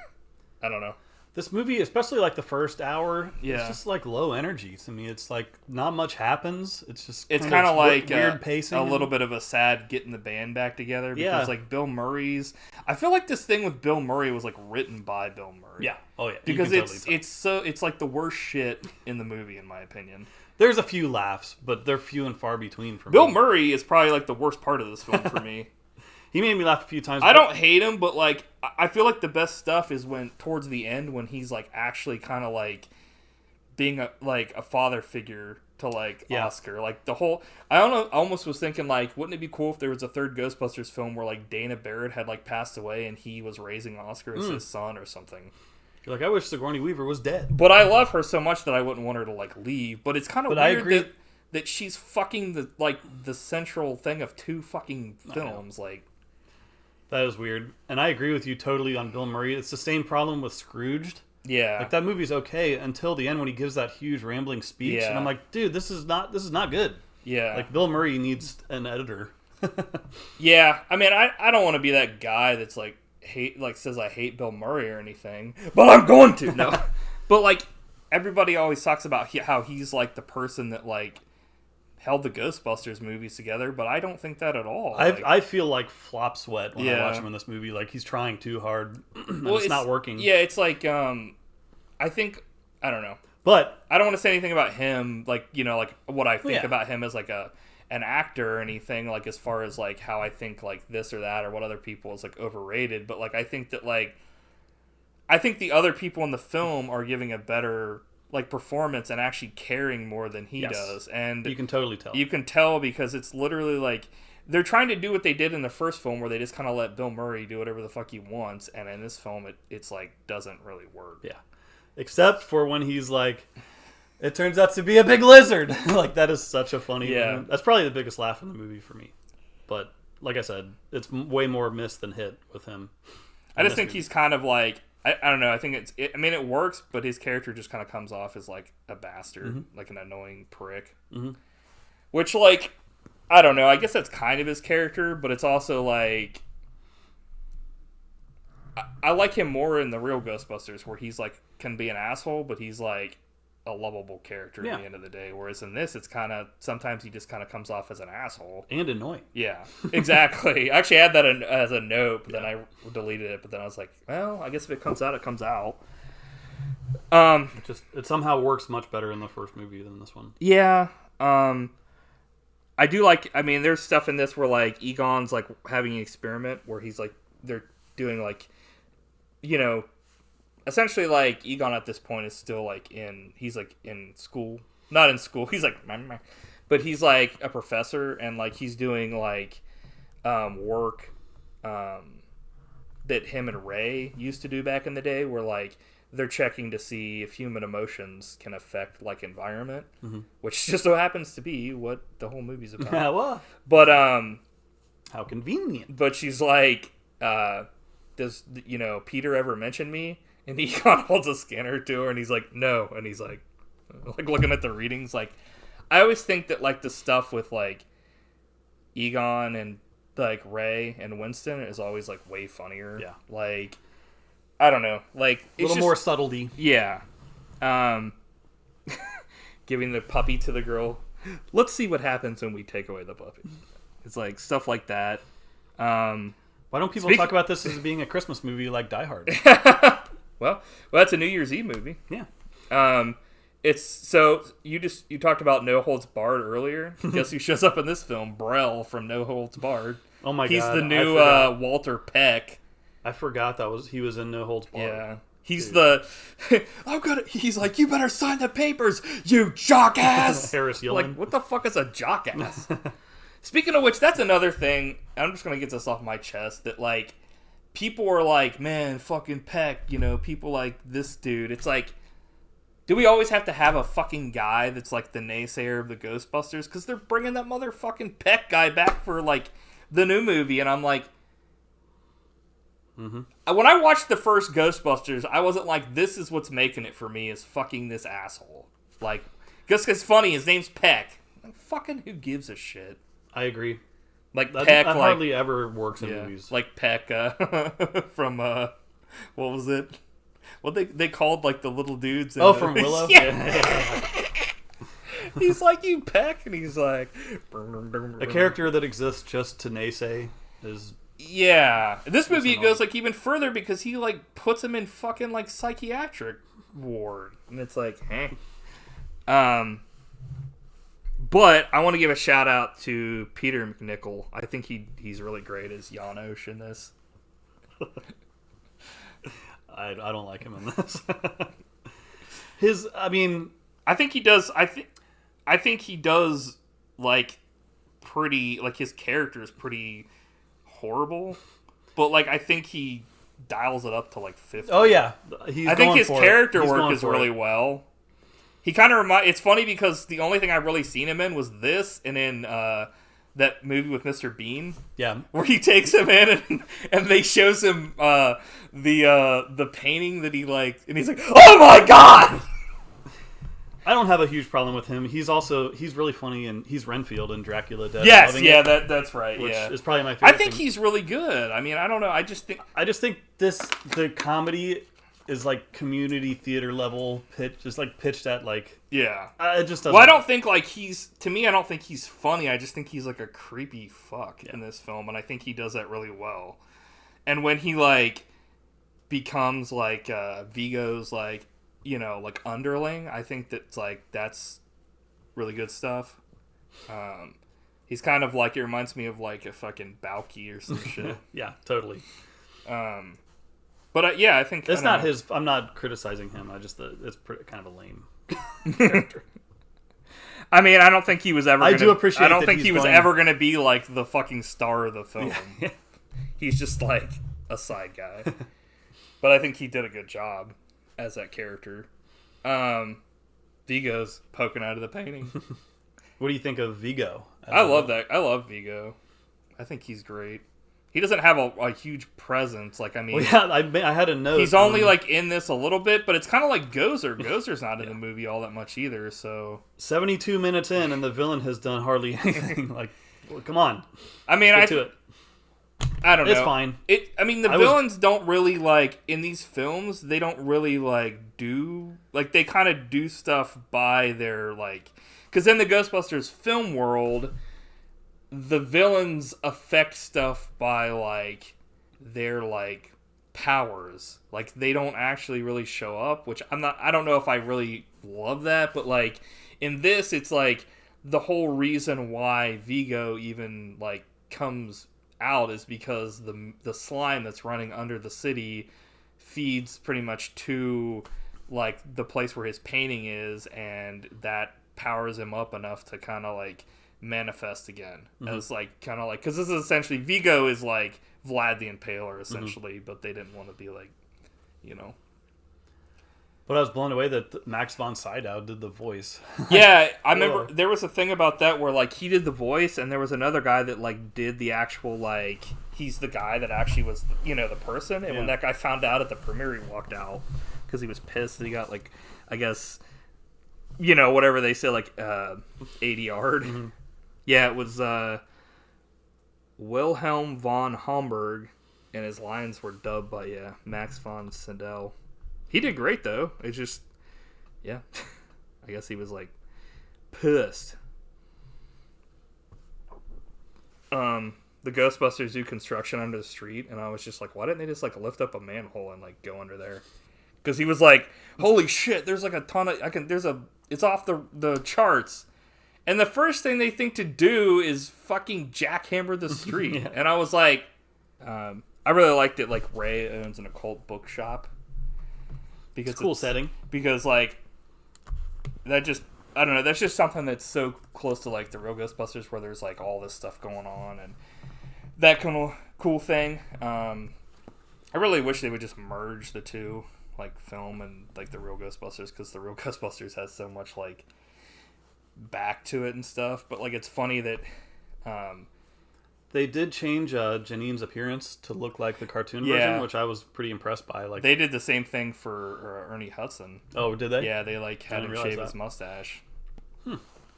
I don't know. This movie, especially like the first hour, Yeah. it's just like low energy to me. It's like not much happens. It's just It's kind of like weird pacing, a little bit of a sad getting the band back together, because Yeah. like Bill Murray's, I feel like this thing with Bill Murray was like written by Bill Murray. Yeah, oh yeah, because you can totally tell. it's like the worst shit in the movie in my opinion. There's a few laughs, but they're few and far between for Bill me. Murray is probably like the worst part of this film for me. He made me laugh a few times. I don't hate him, but like I feel like the best stuff is when towards the end when he's like actually kind of like being a father figure to like Oscar. Like the whole I don't know, almost was thinking like, wouldn't it be cool if there was a third Ghostbusters film where like Dana Barrett had like passed away and he was raising Oscar as his son or something. You're like, I wish Sigourney Weaver was dead. But I love her so much that I wouldn't want her to like leave. But it's kind of But I weird agree. that she's fucking the central thing of two fucking films. Like That is weird. And I agree with you totally on Bill Murray. It's the same problem with Scrooged. yeah, Like that movie's okay until the end when he gives that huge rambling speech, and I'm like, dude, this is not good. yeah. Like Bill Murray needs an editor. Yeah, I mean, I don't want to be that guy that's like says I hate Bill Murray or anything, but I'm going to. No, but like everybody always talks about how he's like the person that like held the Ghostbusters movies together, but I don't think that at all. I feel like flop sweat when I Yeah. watch him in this movie. Like he's trying too hard, and Well, it's not working. Yeah, it's like I think I don't know. But I don't want to say anything about him, like, you know, like what I think Yeah. about him as like an actor or anything, like as far as like how I think like this or that or what other people is like overrated, but like I think the other people in the film are giving a better like performance and actually caring more than he Yes. does, and you can totally tell. you can tell because it's literally like they're trying to do what they did in the first film where they just kind of let Bill Murray do whatever the fuck he wants, and in this film it's like doesn't really work. Yeah. Except for when he's like, it turns out to be a big lizard. Like, that is such a funny moment. That's probably the biggest laugh in the movie for me. But, like I said, it's way more miss than hit with him. I just think he's kind of like, I don't know, I think I mean, it works, but his character just kind of comes off as like a bastard, like an annoying prick. Mm-hmm. Which, like, I don't know, I guess that's kind of his character, but it's also like, I like him more in the Real Ghostbusters, where he's like can be an asshole, but he's like a lovable character at the end of the day. Whereas in this, it's kind of sometimes he just kind of comes off as an asshole and annoying. Yeah, exactly. I actually had that as a note, but then I deleted it. But then I was like, well, I guess if it comes out, it comes out. It somehow works much better in the first movie than this one. Yeah. I do like. I mean, there's stuff in this where like Egon's like having an experiment where he's like they're doing like, essentially like Egon at this point is still like he's like in school, not in school. He's like, but he's like a professor and like he's doing like work that him and Ray used to do back in the day, where like they're checking to see if human emotions can affect like environment, which just so happens to be what the whole movie's about. Yeah, well, but how convenient. But she's like, does Peter ever mention me? And Egon holds a scanner to her, and he's like, no. And he's like looking at the readings. Like, I always think that like the stuff with like Egon and like Ray and Winston is always like way funnier. Yeah. Like, I don't know. Like, a little more subtlety. Yeah. Giving the puppy to the girl. Let's see what happens when we take away the puppy. It's like stuff like that. Why don't people talk about this as being a Christmas movie like Die Hard? Well, that's a New Year's Eve movie. Yeah. It's so you talked about No Holds Barred earlier. Guess who shows up in this film? Brel from No Holds Barred. Oh my god. He's the new Walter Peck. I forgot he was in No Holds Barred. Yeah. He's he's like, you better sign the papers, you jockass! Harris Yellen. Like, what the fuck is a jockass? Speaking of which, that's another thing, I'm just gonna get this off my chest, that like, people are like, man, fucking Peck, people like this dude. It's like, do we always have to have a fucking guy that's like the naysayer of the Ghostbusters? Because they're bringing that motherfucking Peck guy back for like the new movie, and I'm like, when I watched the first Ghostbusters, I wasn't like, this is what's making it for me, is fucking this asshole. Like, just 'cause it's funny, his name's Peck. Like, fucking who gives a shit? I agree. Like That Peck, hardly ever works in movies. Like Peck from what was it? What they called like the little dudes? From Willow. Yeah. He's like, you Peck, and he's like a character that exists just to naysay is. Yeah, this movie it goes like even further because he like puts him in fucking like psychiatric ward, and it's like, hey. But I want to give a shout out to Peter McNichol. I think he's really great as Janosch in this. I don't like him in this. I think he does. I think he does like pretty like his character is pretty horrible, but like I think he dials it up to like 50. Oh yeah, I think his character work is really well. He kind of it's funny because the only thing I've really seen him in was this, and in that movie with Mr. Bean. Yeah, where he takes him in and they shows him the painting that he like, and he's like, oh my god. I don't have a huge problem with him. He's really funny, and he's Renfield in Dracula Dead. Yes, yeah, that's right. Which is probably my favorite. I think he's really good. I mean, I don't know. I just think the comedy is like community theater level pitch, just like pitched at like it just doesn't. Well, I don't think like I don't think he's funny. I just think he's like a creepy fuck in this film, and I think he does that really well. And when he like becomes like Vigo's like, like underling, I think that's really good stuff. He's kind of like, it reminds me of like a fucking Balky or some shit. Yeah, totally. But I think it's not his. I'm not criticizing him. It's kind of a lame character. I mean, I don't think he was ever. I do appreciate. I don't think he was ever going to be like the fucking star of the film. Yeah. He's just like a side guy. But I think he did a good job as that character. Vigo's poking out of the painting. What do you think of Vigo? I love that. I love Vigo. I think he's great. He doesn't have a huge presence. Like, I mean... Well, yeah, I had a note. He's only, like, in this a little bit, but it's kind of like Gozer. Gozer's not in the movie all that much either, so... 72 minutes in, and the villain has done hardly anything. Like, well, come on. I mean, Get to it. I don't know. It's fine. I mean, the villains don't really, like... In these films, they don't really, like, do... Like, they kind of do stuff by their, like... Because in the Ghostbusters film world... The villains affect stuff by, like, their, like, powers. Like, they don't actually really show up, which I don't know if I really love that, but like in this, it's like the whole reason why Vigo even like comes out is because the slime that's running under the city feeds pretty much to like the place where his painting is, and that powers him up enough to kind of like manifest again. As like kind of like, because this is essentially Vigo is like Vlad the Impaler essentially, but they didn't want to be like, you know. But I was blown away that Max von Sydow did the voice. Yeah, I remember there was a thing about that where like he did the voice, and there was another guy that like did the actual like, he's the guy that actually was, you know, the person. And when that guy found out at the premiere, he walked out because he was pissed that he got like, I guess, you know, whatever they say, like ADR'd. Yeah, it was Wilhelm von Homburg, and his lines were dubbed by Max von Sydow. He did great though. It's just, I guess he was like pissed. The Ghostbusters do construction under the street, and I was just like, why didn't they just like lift up a manhole and like go under there? Because he was like, holy shit, there's like a ton of it's off the charts. And the first thing they think to do is fucking jackhammer the street. And I was like, I really liked it. Like, Ray owns an occult bookshop. Because it's a cool setting. Because, like, that just, I don't know, that's just something that's so close to, like, the Real Ghostbusters, where there's, like, all this stuff going on and that kind of cool thing. I really wish they would just merge the two, like, film and, like, the Real Ghostbusters, because the Real Ghostbusters has so much, like, back to it and stuff. But, like, it's funny that they did change Janine's appearance to look like the cartoon version, which I was pretty impressed by. Like, they did the same thing for Ernie Hudson. Oh, did they? Yeah, they like had him shave his mustache,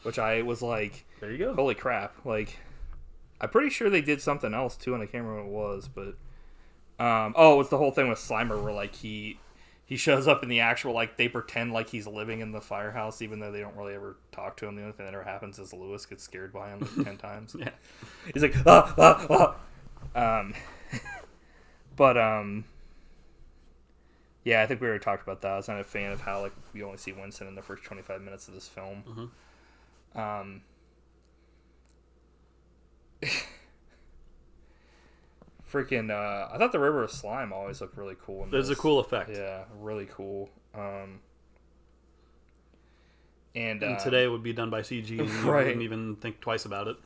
which I was like, there you go, holy crap! Like, I'm pretty sure they did something else too, and I can't remember what it was, but it was the whole thing with Slimer where like he shows up in the actual, like, they pretend like he's living in the firehouse, even though they don't really ever talk to him. The only thing that ever happens is Lewis gets scared by him like 10 times. Yeah. He's like, But, yeah, I think we already talked about that. I was not a fan of how, like, we only see Winston in the first 25 minutes of this film. Freaking, I thought the River of Slime always looked really cool. It's a cool effect. Yeah, really cool. And today it would be done by CG, and you wouldn't even think twice about it.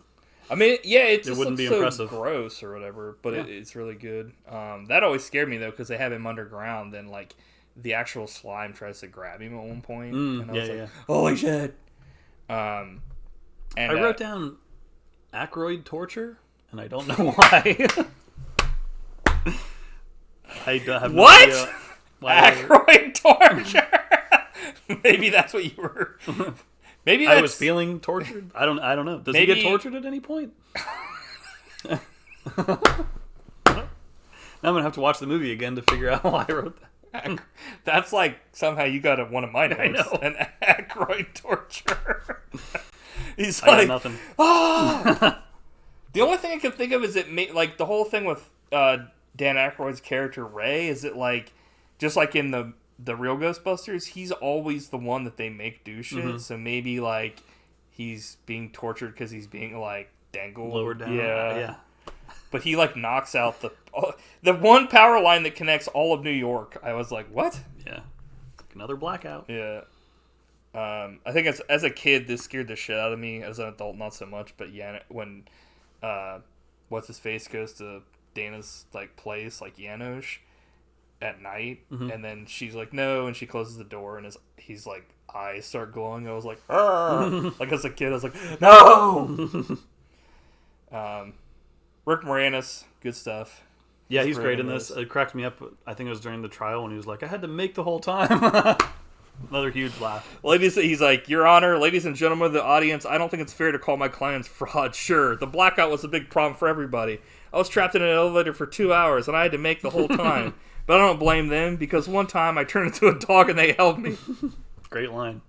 I mean, yeah, it just wouldn't looks be impressive. So gross or whatever, but it's really good. That always scared me, though, because they have him underground, then, like, the actual slime tries to grab him at one point. And I was like, holy shit. And I wrote down Aykroyd torture, and I don't know why. I have no idea why. Aykroyd torture? Maybe that's what you were... Maybe I was feeling tortured. I don't know. Does he get tortured at any point? Now I'm gonna have to watch the movie again to figure out why I wrote that. That's like somehow you got one of my notes. I know. An Aykroyd torture. He's I like got nothing. The only thing I can think of is like the whole thing with Dan Aykroyd's character Ray. Is it like just like in the Real Ghostbusters, he's always the one that they make do shit. So maybe like he's being tortured because he's being like dangled, lowered down. Yeah. But he like knocks out the one power line that connects all of New York. I was like, what? Yeah, another blackout. Yeah. I think as a kid, this scared the shit out of me. As an adult, not so much. But yeah, when what's his face goes to Dana's like place, like Janosch, at night, and then she's like no, and she closes the door, and he's like eyes start glowing. I was like, like as a kid, I was like, no. Rick Moranis, good stuff. Yeah, he's great in this. It cracked me up. I think it was during the trial when he was like, I had to make the whole time. Another huge laugh. He's like, Your Honor, ladies and gentlemen of the audience, I don't think it's fair to call my clients fraud. Sure, the blackout was a big problem for everybody. I was trapped in an elevator for 2 hours, and I had to make the whole time. But I don't blame them, because one time I turned into a dog and they helped me. Great line.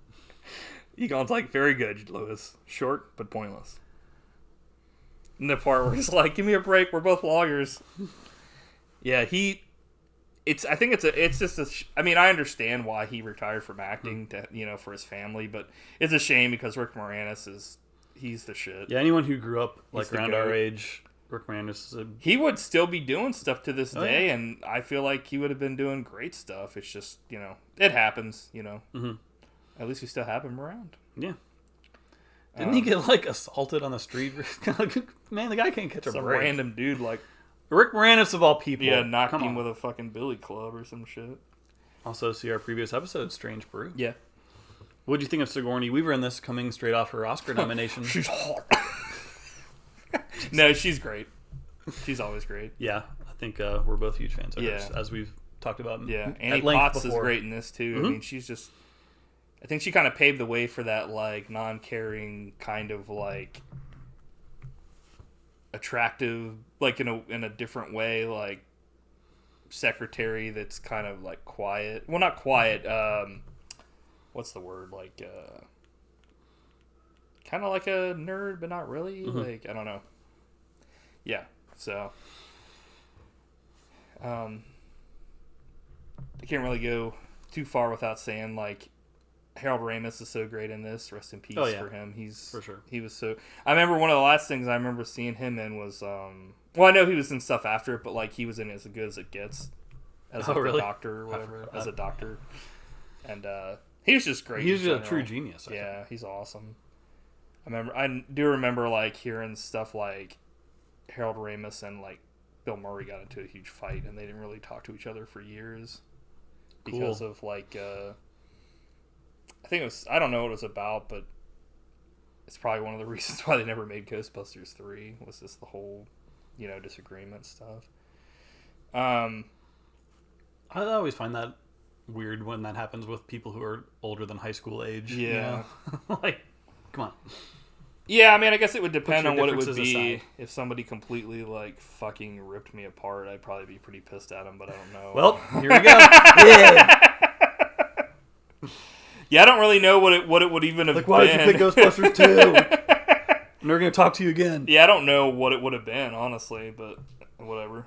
Egon's like, very good, Lewis. Short, but pointless. And the part where he's like, give me a break, we're both lawyers. Yeah, I think it's just I mean, I understand why he retired from acting to, for his family, but it's a shame because Rick Moranis he's the shit. Yeah, anyone who grew up like around goat. our age, Rick Moranis is he would still be doing stuff to this day, and I feel like he would have been doing great stuff. It's just, it happens, Mm-hmm. At least we still have him around. Yeah. Didn't he get like assaulted on the street? Man, the guy can't catch a Some break. random dude Rick Moranis of all people. Yeah, knocked him with a fucking billy club or some shit. Also, see our previous episode, Strange Brew. Yeah. What do you think of Sigourney Weaver in this, coming straight off her Oscar nomination? She's hot. No, she's great. She's always great. Yeah, I think we're both huge fans of hers, as we've talked about. Yeah, at Annie length Potts before. is great in this too. Mm-hmm. I mean, she's just. I think she kind of paved the way for that like non-caring kind of like attractive, like in a different way, like secretary that's kind of like quiet. Well, not quiet. What's the word? Like kind of like a nerd, but not really. Mm-hmm. Like I don't know. Yeah. So. I can't really go too far without saying like Harold Ramis is so great in this. Rest in peace for him. He's for sure. He was so. I remember one of the last things I remember seeing him in was well, I know he was in stuff after it, but like he was in As Good as It Gets as like, really? a doctor or whatever, as a doctor, and he was just great. He was in a true general. genius. Yeah, he's awesome. I do remember like hearing stuff like Harold Ramis and like Bill Murray got into a huge fight, and they didn't really talk to each other for years because of like I think it was, I don't know what it was about, but it's probably one of the reasons why they never made Ghostbusters 3 was just the whole disagreement stuff. I always find that weird when that happens with people who are older than high school age. Yeah. Like, come on. Yeah, I mean, I guess it would depend your on what it would differences be. aside. If somebody completely like fucking ripped me apart, I'd probably be pretty pissed at them, but I don't know. Well, here we go. Yeah. Yeah, I don't really know what it would even have Like, been. why did you pick Ghostbusters 2? Never going to talk to you again. Yeah, I don't know what it would have been, honestly, but whatever.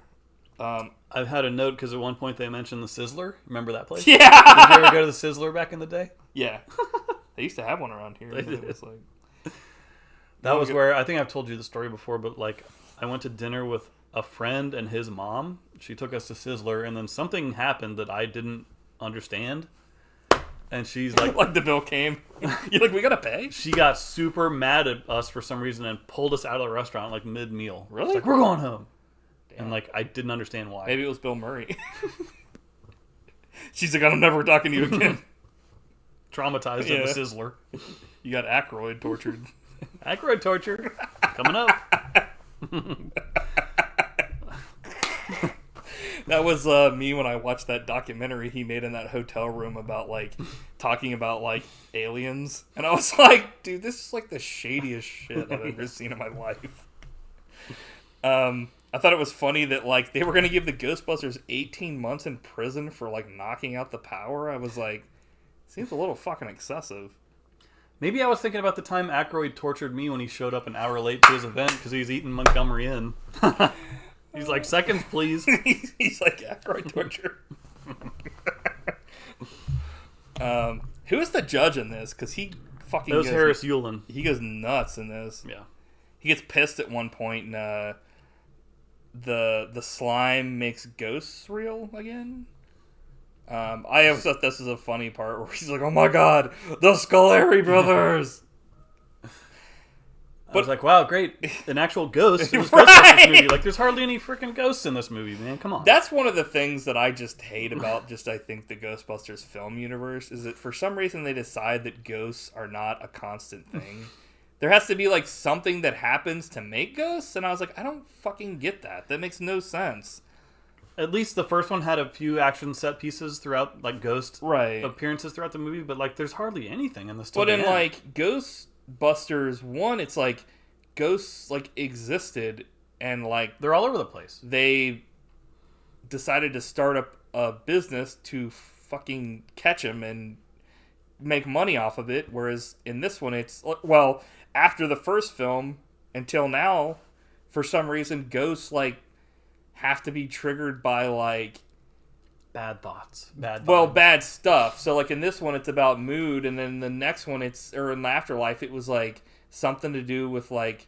I've had a note because at one point they mentioned the Sizzler. Remember that place? Yeah. Did you ever go to the Sizzler back in the day? Yeah. They used to have one around here. They did. It was like, That was where, I think I've told you the story before, but like I went to dinner with a friend and his mom. She took us to Sizzler, and then something happened that I didn't understand. And she's like, like the bill came. You're like, we gotta pay? she got super mad at us for some reason and pulled us out of the restaurant like mid-meal. Really? She's like, we're going home. Damn. And like I didn't understand why. Maybe it was Bill Murray. She's like, I'm never talking to you again. Traumatized at the Sizzler. You got Aykroyd tortured. Aykroyd torture coming up. That was me when I watched that documentary he made in that hotel room about like talking about like aliens, and I was like, dude, this is like the shadiest shit I've ever seen in my life. I thought it was funny that like they were gonna give the Ghostbusters 18 months in prison for like knocking out the power. I was like, seems a little fucking excessive. Maybe I was thinking about the time Aykroyd tortured me when he showed up an hour late to his event because he was eating Montgomery Inn. He's like, seconds, please. He's like, Aykroyd torture. Who is the judge in this? Because he fucking That was Harris Yulin. He goes nuts in this. Yeah. He gets pissed at one point, and the slime makes ghosts real again. I always thought this was a funny part where he's like, "Oh my god, the Scolari brothers!" I was like, wow, great. An actual ghost in this Right! Ghostbusters movie. Like, there's hardly any freaking ghosts in this movie, man. Come on. That's one of the things that I just hate about I think the Ghostbusters film universe is that for some reason they decide that ghosts are not a constant thing. There has to be like something that happens to make ghosts, and I was like, I don't fucking get that. That makes no sense. At least the first one had a few action set pieces throughout, like ghost Right. appearances throughout the movie, but like there's hardly anything in this. But in like Ghostbusters 1, it's like ghosts like existed, and like they're all over the place. they decided to start up a business to fucking catch them and make money off of it. Whereas in this one, it's well, after the first film until now, for some reason, ghosts like have to be triggered by like bad thoughts, bad. Well, vibes. bad stuff. So like in this one, it's about mood, and then the next one, in the afterlife, it was like something to do with like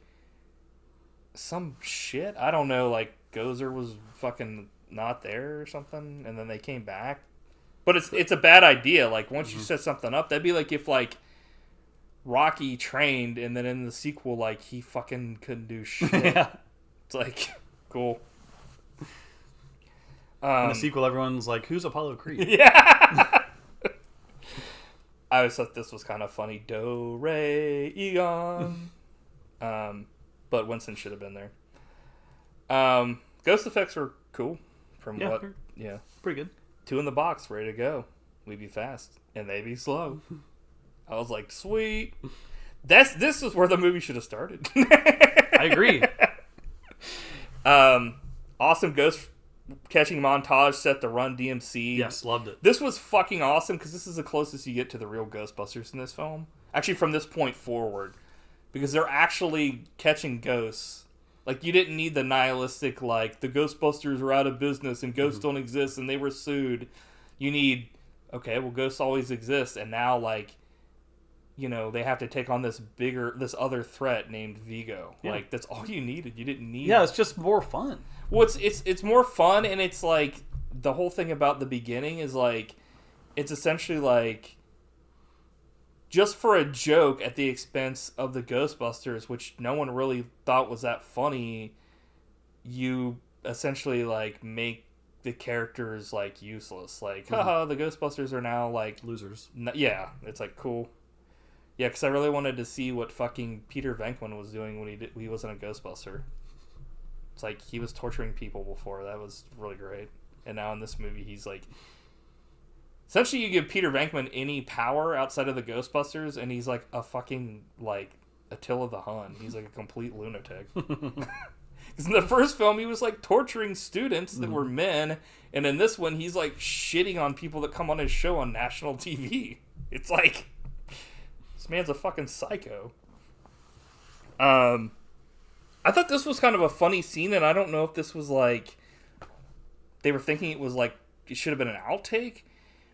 some shit. I don't know. Like Gozer was fucking not there or something, and then they came back. But it's a bad idea. Like once you set something up, that'd be like if like Rocky trained, and then in the sequel, like he fucking couldn't do shit. Yeah. It's like cool. In the sequel, everyone's like, "Who's Apollo Creed?" Yeah. I always thought this was kind of funny. Do, Re, Egon. But Winston should have been there. Ghost effects were cool. Yeah. Pretty good. 2 in the box, ready to go. We be fast, and they be slow. I was like, sweet. This is where the movie should have started. I agree. Awesome ghost catching montage set to Run DMC. Yes, loved it. This was fucking awesome because this is the closest you get to the real Ghostbusters in this film. Actually, from this point forward. Because they're actually catching ghosts. Like, you didn't need the nihilistic, like, the Ghostbusters are out of business and ghosts don't exist and they were sued. You need, okay, well, ghosts always exist. And now, like, you know, they have to take on this other threat named Vigo. Yeah. Like, that's all you needed. You didn't need... Yeah, it's just more fun. Well, it's more fun, and it's like the whole thing about the beginning is like it's essentially like just for a joke at the expense of the Ghostbusters, which no one really thought was that funny. You essentially like make the characters like useless. Like, haha, the Ghostbusters are now like Losers. Yeah, it's like cool. Yeah, because I really wanted to see what fucking Peter Venkman was doing when he wasn't a Ghostbuster. It's like he was torturing people before. That was really great. And now in this movie, he's like... Essentially, you give Peter Venkman any power outside of the Ghostbusters, and he's like a fucking, like, Attila the Hun. He's like a complete lunatic. Because in the first film, he was like torturing students that were men, and in this one, he's like shitting on people that come on his show on national TV. It's like... This man's a fucking psycho. I thought this was kind of a funny scene, and I don't know if this was like... They were thinking it was like... It should have been an outtake.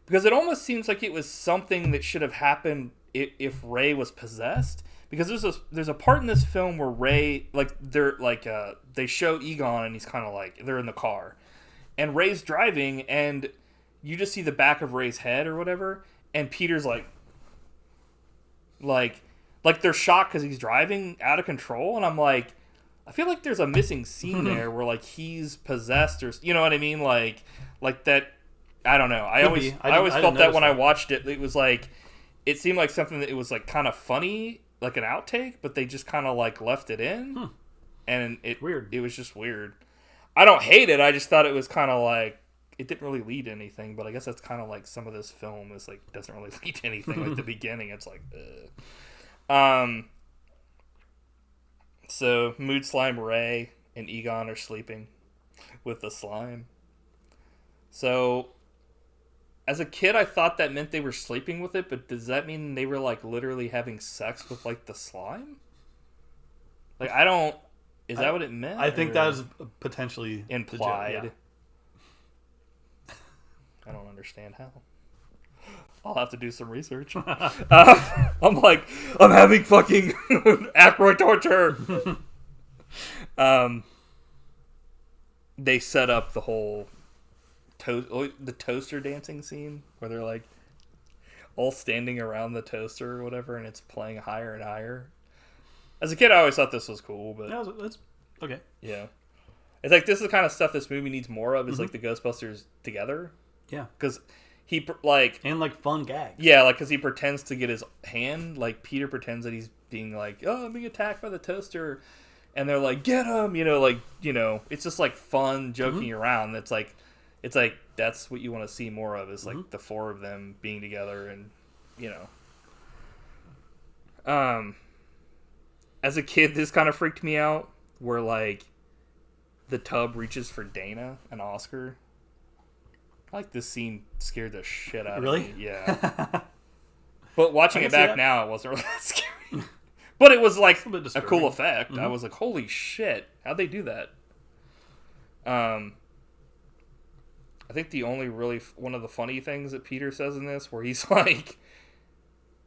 Because it almost seems like it was something that should have happened if Ray was possessed. Because there's a part in this film where Ray... Like, they show Egon, and he's kind of like... They're in the car. And Ray's driving, and you just see the back of Ray's head or whatever. And Peter's like they're shocked because he's driving out of control. And I'm like... I feel like there's a missing scene there where like he's possessed or you know what I mean, like that. I don't know. I always felt that when I watched it, it was like it seemed like something that it was like kind of funny, like an outtake, but they just kind of like left it in, and it was just weird. I don't hate it. I just thought it was kind of like it didn't really lead to anything. But I guess that's kind of like some of this film is like doesn't really lead to anything. Like the beginning, it's like, So, Mood Slime Ray and Egon are sleeping with the slime. So, as a kid, I thought that meant they were sleeping with it, but does that mean they were, like, literally having sex with, like, the slime? Like, I don't... Is that what it meant? I think that was potentially... Implied. Yeah. I don't understand how. I'll have to do some research. I'm like, I'm having fucking Aykroyd torture. They set up the whole the toaster dancing scene where they're like all standing around the toaster or whatever, and it's playing higher and higher. As a kid, I always thought this was cool, but Yeah, it's okay. Yeah, it's like this is the kind of stuff this movie needs more of. Is like the Ghostbusters together. Yeah. Because he like and like fun gags. Yeah, like because he pretends to get his hand. Like Peter pretends that he's being like, "Oh, I'm being attacked by the toaster," and they're like, "Get him!" It's just like fun joking around. It's like that's what you want to see more of. Is like the four of them being together, and as a kid, this kind of freaked me out. Where like the tub reaches for Dana and Oscar. Like this scene scared the shit out of me. Yeah. But watching it back now, it wasn't really that scary. But it was like a cool effect. I was like, holy shit, how'd they do that? I think the only really one of the funny things that Peter says in this, where he's like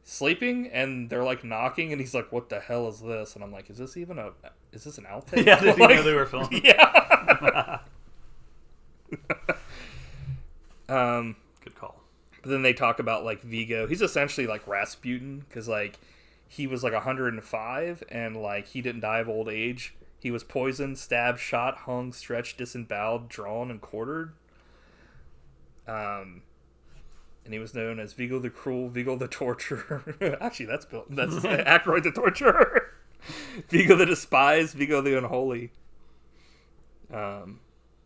sleeping and they're like knocking and he's like, "What the hell is this?" And I'm like, "Is this an outtake?" Yeah, did you know they were filming? Yeah. Good call. But then they talk about like Vigo. He's essentially like Rasputin because like he was like 105 and like he didn't die of old age. He was poisoned, stabbed, shot, hung, stretched, disemboweled, drawn, and quartered. And he was known as Vigo the Cruel, Vigo the Torturer. Actually, that's Aykroyd the Torturer. Vigo the Despised, Vigo the Unholy.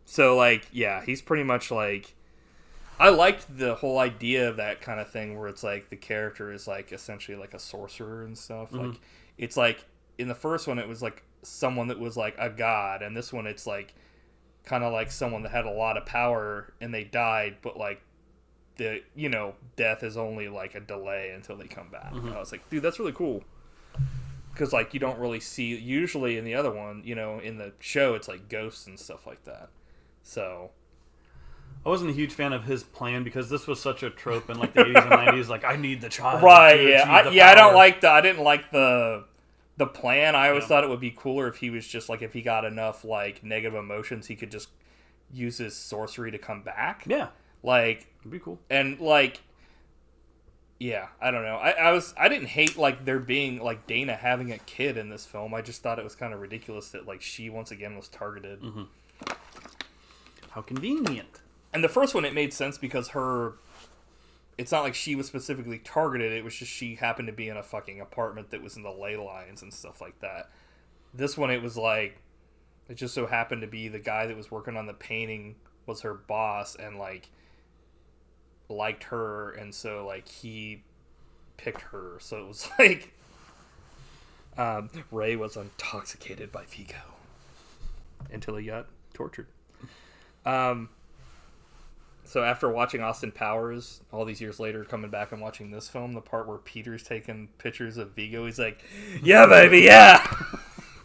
So, like, yeah, he's pretty much like... I liked the whole idea of that kind of thing where it's like the character is like essentially like a sorcerer and stuff. Mm-hmm. Like, it's like, in the first one, it was like someone that was like a god, and this one it's like kind of like someone that had a lot of power and they died, but like the death is only like a delay until they come back. Mm-hmm. I was like, dude, that's really cool, because like you don't really see usually in the other one, in the show it's like ghosts and stuff like that. So I wasn't a huge fan of his plan because this was such a trope in like the 80s and 90s. Like, I need the child, right? Yeah, I didn't like the plan. I always thought it would be cooler if he was just like, if he got enough like negative emotions, he could just use his sorcery to come back. Yeah, like it'd be cool. And like, yeah, I don't know. I didn't hate like there being like Dana having a kid in this film. I just thought it was kind of ridiculous that like she once again was targeted. Mm-hmm. How convenient. And the first one, it made sense because it's not like she was specifically targeted. It was just she happened to be in a fucking apartment that was in the ley lines and stuff like that. This one, it was like, it just so happened to be the guy that was working on the painting was her boss and like liked her. And so like he picked her. So it was like, Ray was intoxicated by Vigo until he got tortured. So after watching Austin Powers, all these years later, coming back and watching this film, the part where Peter's taking pictures of Vigo, he's like, "Yeah, baby, yeah."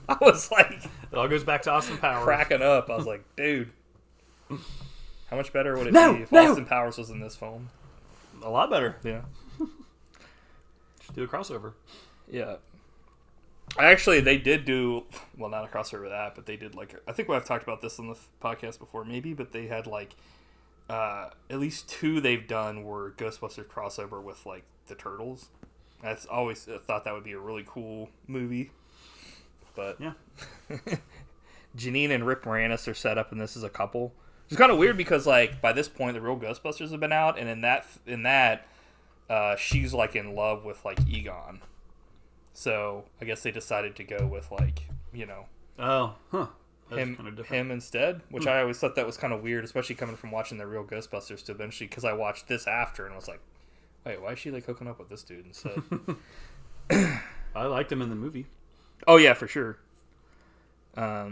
I was like, it all goes back to Austin Powers. Cracking up. I was like, dude, how much better would it be if Austin Powers was in this film? A lot better. Yeah. Should do a crossover. Yeah. Actually, they did do, well, not a crossover of that, but they did like, I think I've talked about this on the podcast before, maybe, but they had like, at least 2 they've done were Ghostbusters crossover with like the Turtles. I always thought that would be a really cool movie, but yeah. Janine and Rick Moranis are set up in this as a couple. It's kind of weird because like by this point the Real Ghostbusters have been out, and in that she's like in love with like Egon, so I guess they decided to go with like oh huh. Him instead, which I always thought that was kind of weird, especially coming from watching the Real Ghostbusters to eventually, because I watched this after and was like, wait, why is she like hooking up with this dude instead? I liked him in the movie. Oh yeah, for sure. I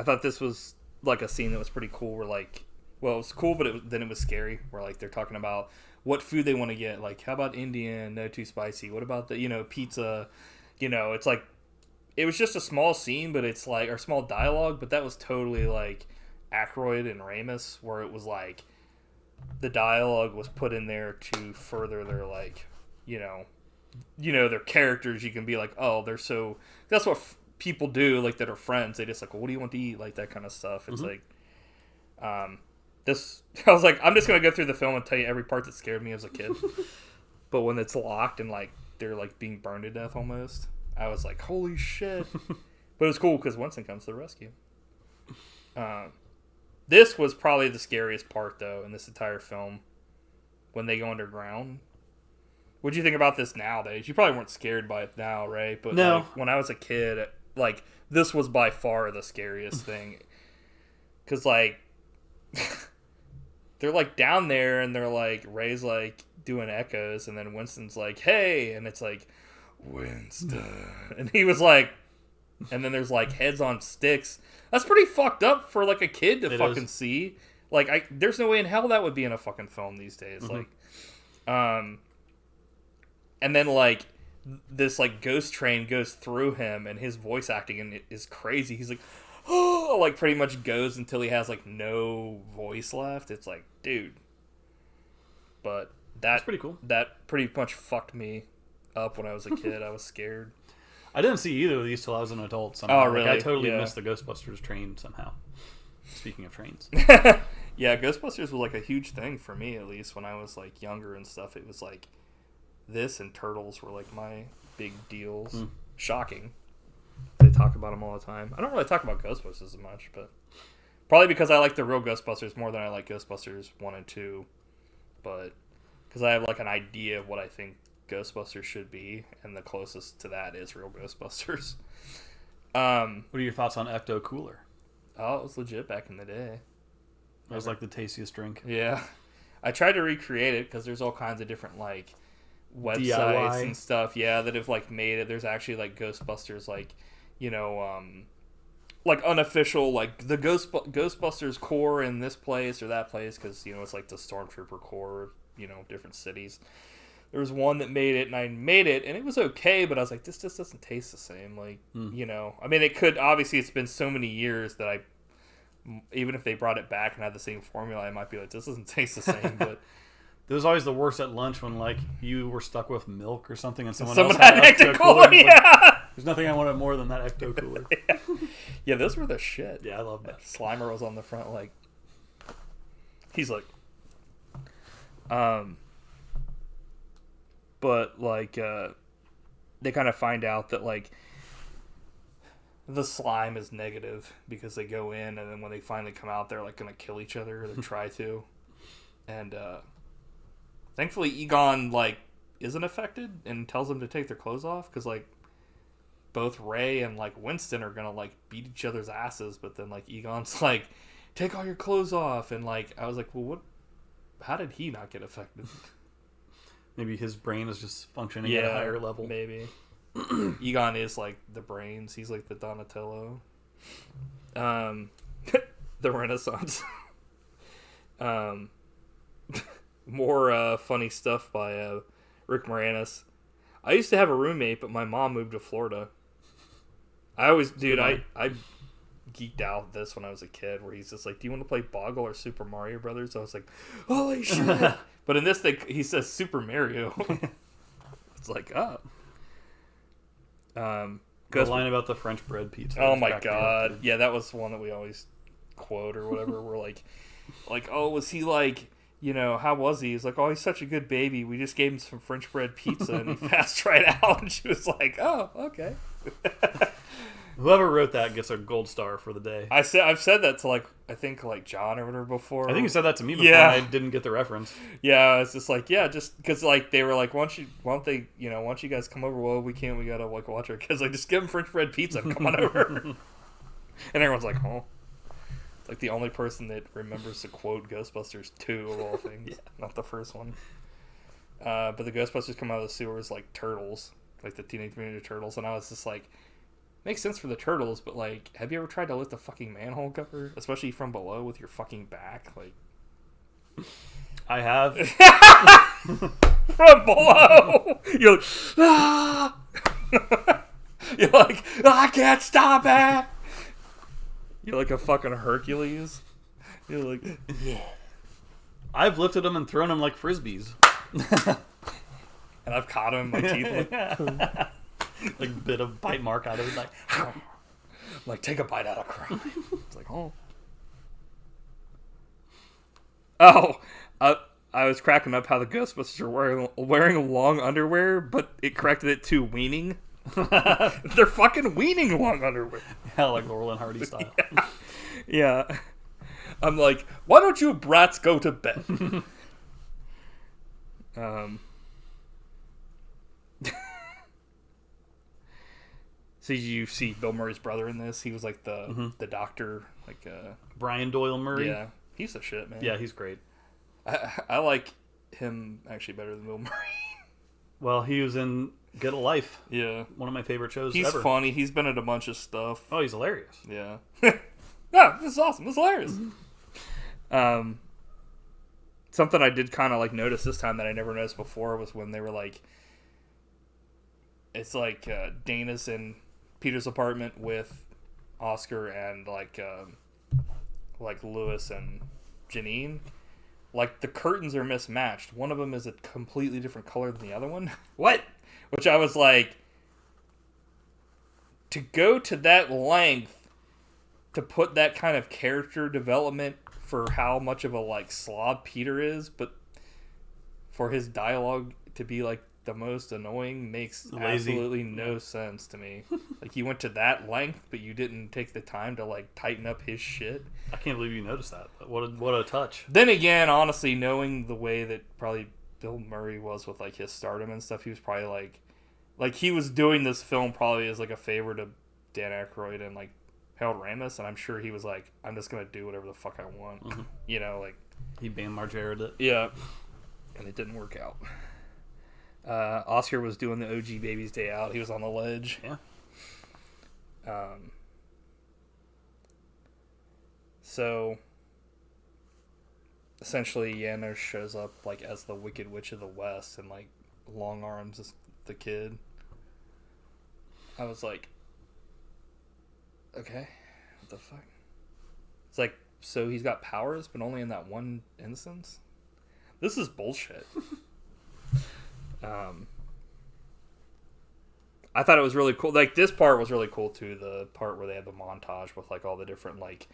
thought this was like a scene that was pretty cool where like, well, it was cool, but then it was scary where like they're talking about what food they want to get, like how about Indian, no too spicy, what about the pizza, it's like, it was just a small scene, but it's like, or small dialogue, but that was totally like Aykroyd and Ramis, where it was like the dialogue was put in there to further their like, their characters. You can be like, oh, they're so, that's what people do, like that are friends. They just like, well, what do you want to eat? Like that kind of stuff. It's like, this, I was like, I'm just going to go through the film and tell you every part that scared me as a kid. But when it's locked and like, they're like being burned to death almost, I was like, holy shit. But it was cool because Winston comes to the rescue. This was probably the scariest part, though, in this entire film. When they go underground. What do you think about this nowadays? You probably weren't scared by it now, right? But no. Like, when I was a kid, like, this was by far the scariest thing. Because, like, they're, like, down there, and they're, like, Ray's, like, doing echoes, and then Winston's like, hey, and it's like, Winston. And he was like, and then there's like heads on sticks. That's pretty fucked up for like a kid to fucking see. Like, there's no way in hell that would be in a fucking film these days. Mm-hmm. Like, and then like this like ghost train goes through him, and his voice acting is crazy. He's like, like pretty much goes until he has like no voice left. It's like, dude. But that's pretty cool. That pretty much fucked me up when I was a kid. I was scared. I didn't see either of these till I was an adult. Somehow. Oh, really? Like, I totally Yeah. missed the Ghostbusters train somehow. Speaking of trains. Yeah, Ghostbusters was like a huge thing for me, at least when I was like younger and stuff. It was like this and Turtles were like my big deals. Shocking. They talk about them all the time. I don't really talk about Ghostbusters as much, but probably because I like the real Ghostbusters more than I like Ghostbusters 1 and 2. But because I have like an idea of what I think Ghostbusters should be, and the closest to that is Real Ghostbusters. What are your thoughts on Ecto Cooler? Oh, it was legit back in the day. That was like the tastiest drink. Yeah. I tried to recreate it because there's all kinds of different like websites DIY. and stuff, yeah, that have like made it. There's actually like Ghostbusters, like, you know, like unofficial, like the Ghostbusters core in this place or that place, because, you know, it's like the Stormtrooper core, you know, different cities. There was one that made it, and I made it, and it was okay, but I was like, this just doesn't taste the same. Like, you know, I mean, it could, obviously, it's been so many years that even if they brought it back and had the same formula, I might be like, this doesn't taste the same, but... It was always the worst at lunch when, like, you were stuck with milk or something, and someone Someone else had had Ecto Ecto Cooler. Cooler, yeah! There's nothing I wanted more than that Ecto Cooler. Yeah, those were the shit. Yeah, I love that. Slimer was on the front, like... He's like... But, like, they kind of find out that, like, the slime is negative because they go in, and then when they finally come out, they're, like, going to kill each other, or they try to. And, thankfully, Egon, like, isn't affected and tells them to take their clothes off, because, like, both Ray and, like, Winston are going to, like, beat each other's asses, but then, like, Egon's like, take all your clothes off, and, like, I was like, well, how did he not get affected? Maybe his brain is just functioning at a higher level. Maybe. Egon is like the brains. He's like the Donatello. The Renaissance. More funny stuff by Rick Moranis. I used to have a roommate, but my mom moved to Florida. I geeked out this when I was a kid, where he's just like, do you want to play Boggle or Super Mario Brothers? I was like, holy shit. But in this, he says Super Mario. It's like, oh. The line about the French bread pizza. Oh my god. Yeah, that was one that we always quote or whatever. We're like, oh, was he like, you know, how was he? He's like, oh, he's such a good baby. We just gave him some French bread pizza and he passed right out. And she was like, oh, okay. Whoever wrote that gets a gold star for the day. I've said that to, like, I think, like, John or whatever before. I think you said that to me before, Yeah. and I didn't get the reference. Yeah, it's just like, yeah, just because, like, they were like, why don't you guys come over? Well, we gotta, like, watch our kids. Like, just give them French bread pizza. Come on over. And everyone's like, oh. It's like the only person that remembers to quote Ghostbusters 2 of all things. Yeah. Not the first one. But the Ghostbusters come out of the sewers like turtles, like the Teenage Mutant Ninja Turtles, and I was just like, makes sense for the turtles, but, like, have you ever tried to lift a fucking manhole cover, especially from below with your fucking back? Like, I have. from below, you're like, ah! You're like, I can't stop it. You're like a fucking Hercules. You're like, yeah. I've lifted them and thrown them like frisbees. And I've caught him in my teeth. Like a bit of bite mark out of it. Like, take a bite out of crime. It's like, oh. Oh, I was cracking up how the Ghostbusters are wearing long underwear, but it corrected it to weaning. They're fucking weaning long underwear. Yeah, like Laurel and Hardy style. Yeah. I'm like, why don't you brats go to bed? So you see Bill Murray's brother in this? He was like the doctor, like Brian Doyle Murray. Yeah, he's a shit, man. Yeah, he's great. I like him actually better than Bill Murray. Well, he was in Get a Life. Yeah, one of my favorite shows he's ever. funny. He's been in a bunch of stuff. Oh, he's hilarious. Yeah. Yeah, this is awesome. This is hilarious. Something I did kind of like notice this time that I never noticed before was when they were like, it's like Dana's in Peter's apartment with Oscar and like Lewis and Janine, like the curtains are mismatched. One of them is a completely different color than the other one. What? Which I was like, to go to that length to put that kind of character development for how much of a like slob Peter is, but for his dialogue to be like the most annoying makes absolutely no sense to me. Like, you went to that length, but you didn't take the time to like tighten up his shit. I can't believe you noticed that. What a touch. Then again, honestly, knowing the way that probably Bill Murray was with like his stardom and stuff, he was probably like he was doing this film probably as like a favor to Dan Aykroyd and like Harold Ramis, and I'm sure he was like, I'm just gonna do whatever the fuck I want. Mm-hmm. You know, like He Bam Margera'd it. Yeah. And it didn't work out. Oscar was doing the OG Baby's Day Out. He was on the ledge. Yeah. So essentially, Yanos shows up like as the Wicked Witch of the West, and like Long Arms is the kid. I was like, okay, what the fuck? It's like, so he's got powers, but only in that one instance? This is bullshit. I thought it was really cool. Like, this part was really cool too. The part where they have the montage with like all the different like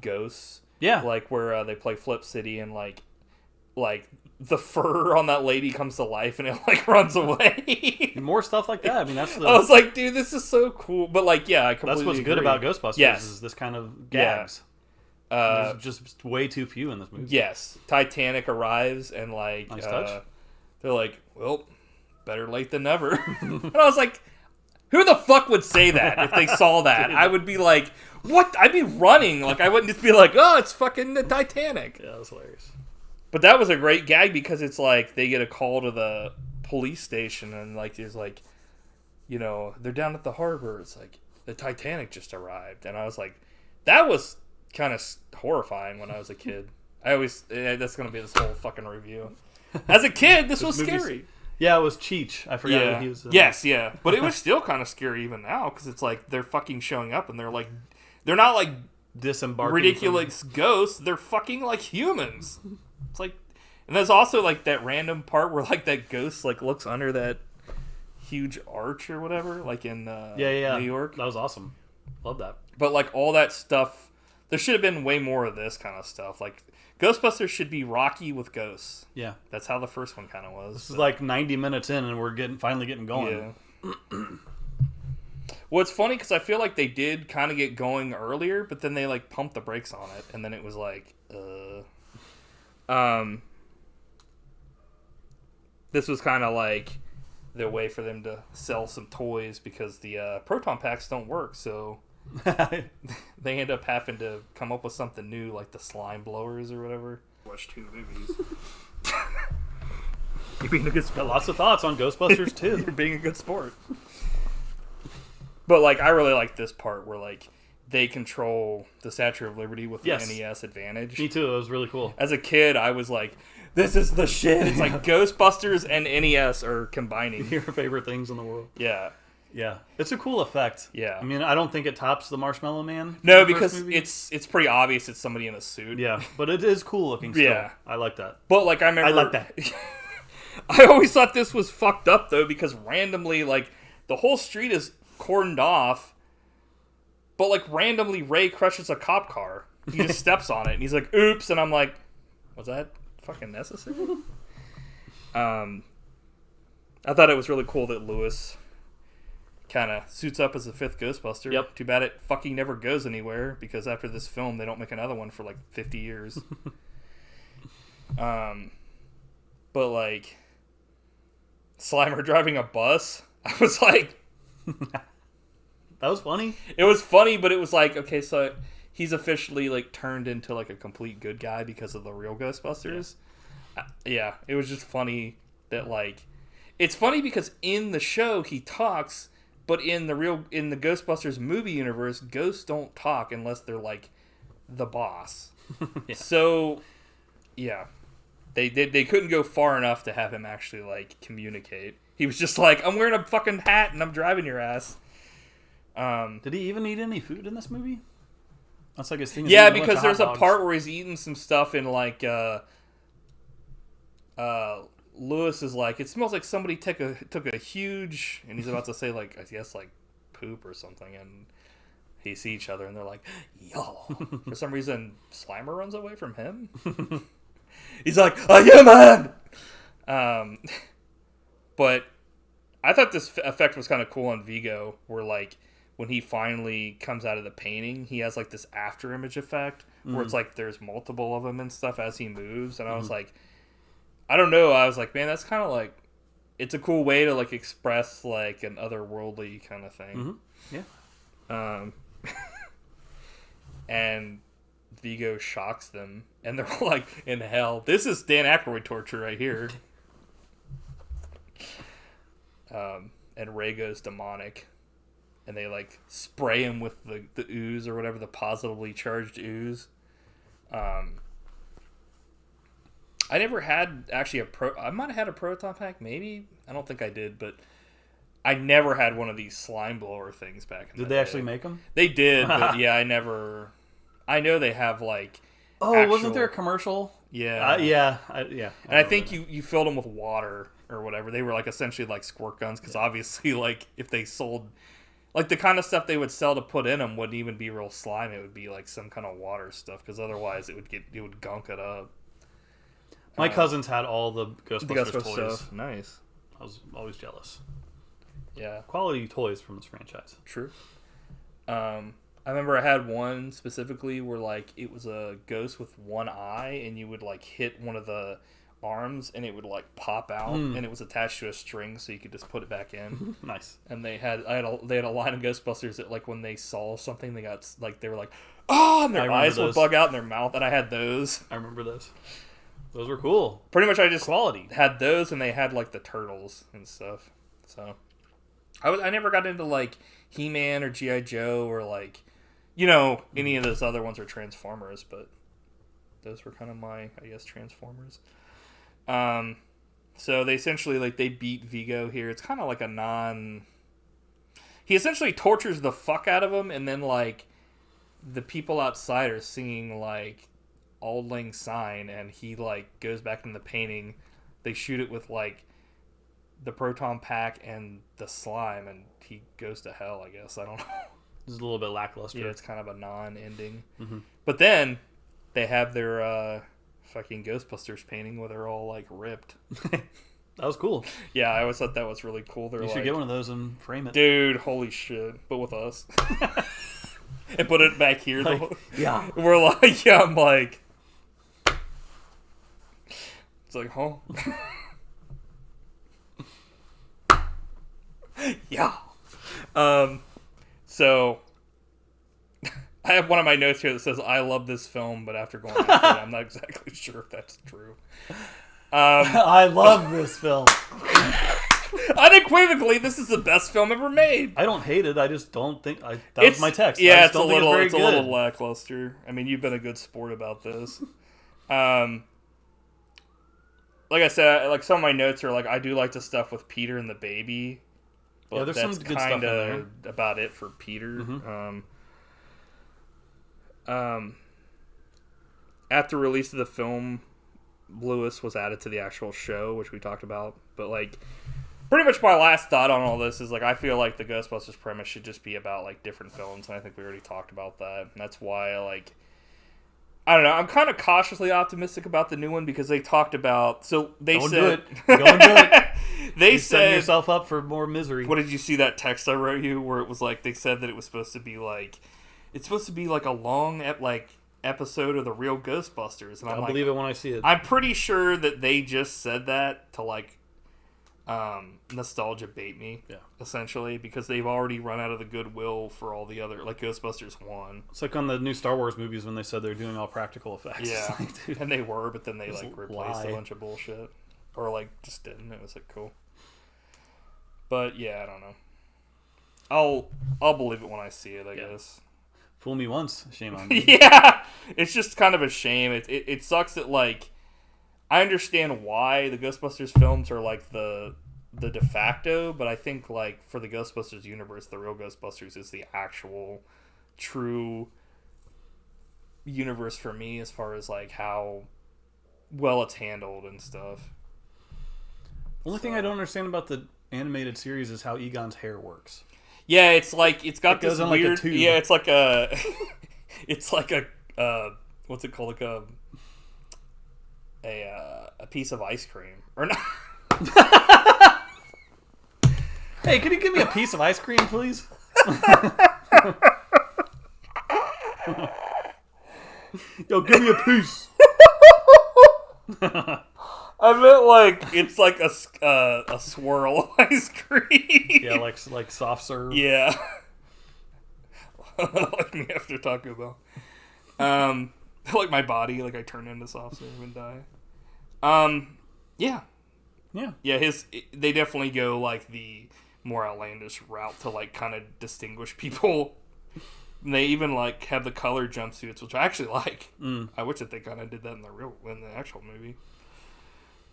ghosts. Yeah. Like where they play Flip City, and like the fur on that lady comes to life and it like runs away. More stuff like that. I mean, that's I was like, dude, this is so cool. But like, yeah, I completely that's what's agree. good about Ghostbusters. Yes. Is this kind of gags. There's just way too few in this movie. Yes, Titanic arrives and like Nice touch. They're like, well, better late than never. And I was like, who the fuck would say that if they saw that? I would be like, what? I'd be running. Like, I wouldn't just be like, oh, it's fucking the Titanic. Yeah, that was hilarious. But that was a great gag because it's like they get a call to the police station and like there's like, you know, they're down at the harbor. It's like the Titanic just arrived, and I was like, that was kind of horrifying when I was a kid. That's gonna be this whole fucking review. As a kid, this was scary. Yeah, it was Cheech. I forgot Yeah. what he was. Yes, yeah. But it was still kind of scary even now because it's like they're fucking showing up and they're not like Disembarking. ridiculous ghosts. They're fucking like humans. It's like, and there's also like that random part where like that ghost like looks under that huge arch or whatever, like in New York. That was awesome. Love that. But like all that stuff, there should have been way more of this kind of stuff. Like Ghostbusters should be Rocky with ghosts. Yeah. That's how the first one kind of was. This is like 90 minutes in and we're finally getting going. Yeah. Well, it's funny because I feel like they did kind of get going earlier, but then they like pumped the brakes on it, and then it was like, this was kind of like the way for them to sell some toys because the proton packs don't work, so they end up having to come up with something new, like the slime blowers or whatever. Watch 2 movies. You're being a good sport. Got lots of thoughts on Ghostbusters 2. You're being a good sport. But like, I really like this part where like they control the Statue of Liberty with the NES advantage. Me too. It was really cool. As a kid, I was like, this is the shit. It's like Ghostbusters and NES are combining. Your favorite things in the world. Yeah. Yeah. It's a cool effect. Yeah. I mean, I don't think it tops the Marshmallow Man. No, because it's pretty obvious it's somebody in a suit. Yeah, but it is cool looking still. Yeah. I like that. But like, I remember... I like that. I always thought this was fucked up, though, because randomly, like, the whole street is cordoned off, but like, randomly Ray crushes a cop car. He just steps on it, and he's like, oops, and I'm like, was that fucking necessary? I thought it was really cool that Lewis kind of suits up as the 5th Ghostbuster. Yep. Too bad it fucking never goes anywhere, because after this film, they don't make another one for like 50 years. But like, Slimer driving a bus, I was like... That was funny. It was funny, but it was like, okay, so he's officially like turned into like a complete good guy because of the Real Ghostbusters. Yeah, it was just funny that like, it's funny because in the show he talks, but in the Ghostbusters movie universe, ghosts don't talk unless they're like the boss. Yeah. So, yeah, they couldn't go far enough to have him actually like communicate. He was just like, I'm wearing a fucking hat and I'm driving your ass. Did he even eat any food in this movie? That's like his thing. Yeah, because there's a part where he's eating some stuff and like Lewis is like, it smells like somebody took a huge, and he's about to say like, I guess like poop or something, and he see each other and they're like, yo. For some reason, Slimer runs away from him. He's like, a human. But I thought this effect was kind of cool on Vigo, where like when he finally comes out of the painting, he has like this after image effect where it's like there's multiple of him and stuff as he moves, and I was like, I don't know, I was like, man, that's kind of like, it's a cool way to like express like an otherworldly kind of thing. Yeah. And Vigo shocks them, and they're like in hell. This is Dan Aykroyd torture right here. And Ray goes demonic, and they like spray him with the ooze or whatever, the positively charged ooze. I never had actually I might have had a proton pack, maybe. I don't think I did, but I never had one of these slime blower things back in the day. Did they actually make them? They did, but yeah, I never. I know they have like. Oh, actual, wasn't there a commercial? Yeah, yeah. And I think you filled them with water or whatever. They were like essentially like squirt guns, because obviously like if they sold like the kind of stuff they would sell to put in them wouldn't even be real slime. It would be like some kind of water stuff, because otherwise it would gunk it up. My cousins had all the Ghostbusters toys. Stuff. Nice. I was always jealous. Yeah. Quality toys from this franchise. True. I remember I had one specifically where like it was a ghost with one eye, and you would like hit one of the arms and it would like pop out, and it was attached to a string, so you could just put it back in. Nice. And they had a line of Ghostbusters that like when they saw something, they got like, they were like, oh, and their eyes would bug out in their mouth, and I had those. I remember those. Those were cool. Pretty much I just quality had those, and they had like the turtles and stuff. So I never got into like He-Man or G.I. Joe or like, you know, any of those other ones, or Transformers, but those were kind of my, I guess, Transformers. So they essentially like they beat Vigo here. It's kind of like he essentially tortures the fuck out of him, and then like the people outside are singing like Auld Lang Syne, and he like goes back in the painting. They shoot it with like the proton pack and the slime, and he goes to hell, I guess. I don't know. This is a little bit lackluster. Yeah, it's kind of a non-ending. Mm-hmm. But then they have their fucking Ghostbusters painting where they're all like ripped. That was cool. Yeah, I always thought that was really cool. You should get one of those and frame it. Dude, holy shit. But with us. And put it back here. Like, yeah. We're like, yeah, I'm like... It's like, huh? Yeah. So... I have one of my notes here that says, I love this film, but after going through it, I'm not exactly sure if that's true. I love this film. Unequivocally, this is the best film ever made. I don't hate it. I just don't think... that was my text. Yeah, it's a little lackluster. I mean, you've been a good sport about this. Like I said, like some of my notes are like, I do like the stuff with Peter and the baby. But yeah, there's that's some good stuff in there. About it for Peter. Mm-hmm. After release of the film, Lewis was added to the actual show, which we talked about. But like, pretty much my last thought on all this is like, I feel like the Ghostbusters premise should just be about like different films, and I think we already talked about that. And that's why like, I don't know, I'm kind of cautiously optimistic about the new one, because they talked about, so they Don't said do it. Don't do it. They said, setting yourself up for more misery. What did you see that text I wrote you where it was like, they said that it was supposed to be like, it's supposed to be like a long episode of the Real Ghostbusters, and I'll believe it when I see it. I'm pretty sure that they just said that to like nostalgia bait me, essentially, because they've already run out of the goodwill for all the other, like Ghostbusters 1. It's like on the new Star Wars movies when they said they're doing all practical effects. Yeah, Dude, and they were, but then they like replaced lie. a bunch of bullshit, or like just didn't. It was like cool, but yeah, I don't know. I'll believe it when I see it, I guess. Fool me once, shame on me. Yeah, it's just kind of a shame. It sucks that like, I understand why the Ghostbusters films are like the the de facto, but I think like for the Ghostbusters universe, the Real Ghostbusters is the actual true universe for me as far as like how well it's handled and stuff. The only thing I don't understand about the animated series is how Egon's hair works. Yeah, it's like it's got this goes on weird. like a tube. Yeah, it's like a. It's like a. What's it called? Like a piece of ice cream or not? Hey, can you give me a piece of ice cream, please? Yo, give me a piece. I meant like it's like a swirl of ice cream. Yeah, like soft serve. Yeah. Like me after Taco Bell. Like my body, like I turn into soft serve and die. Yeah. They definitely go like the more outlandish route to like kind of distinguish people. And they even like have the color jumpsuits, which I actually like. I wish that they kind of did that in the actual movie.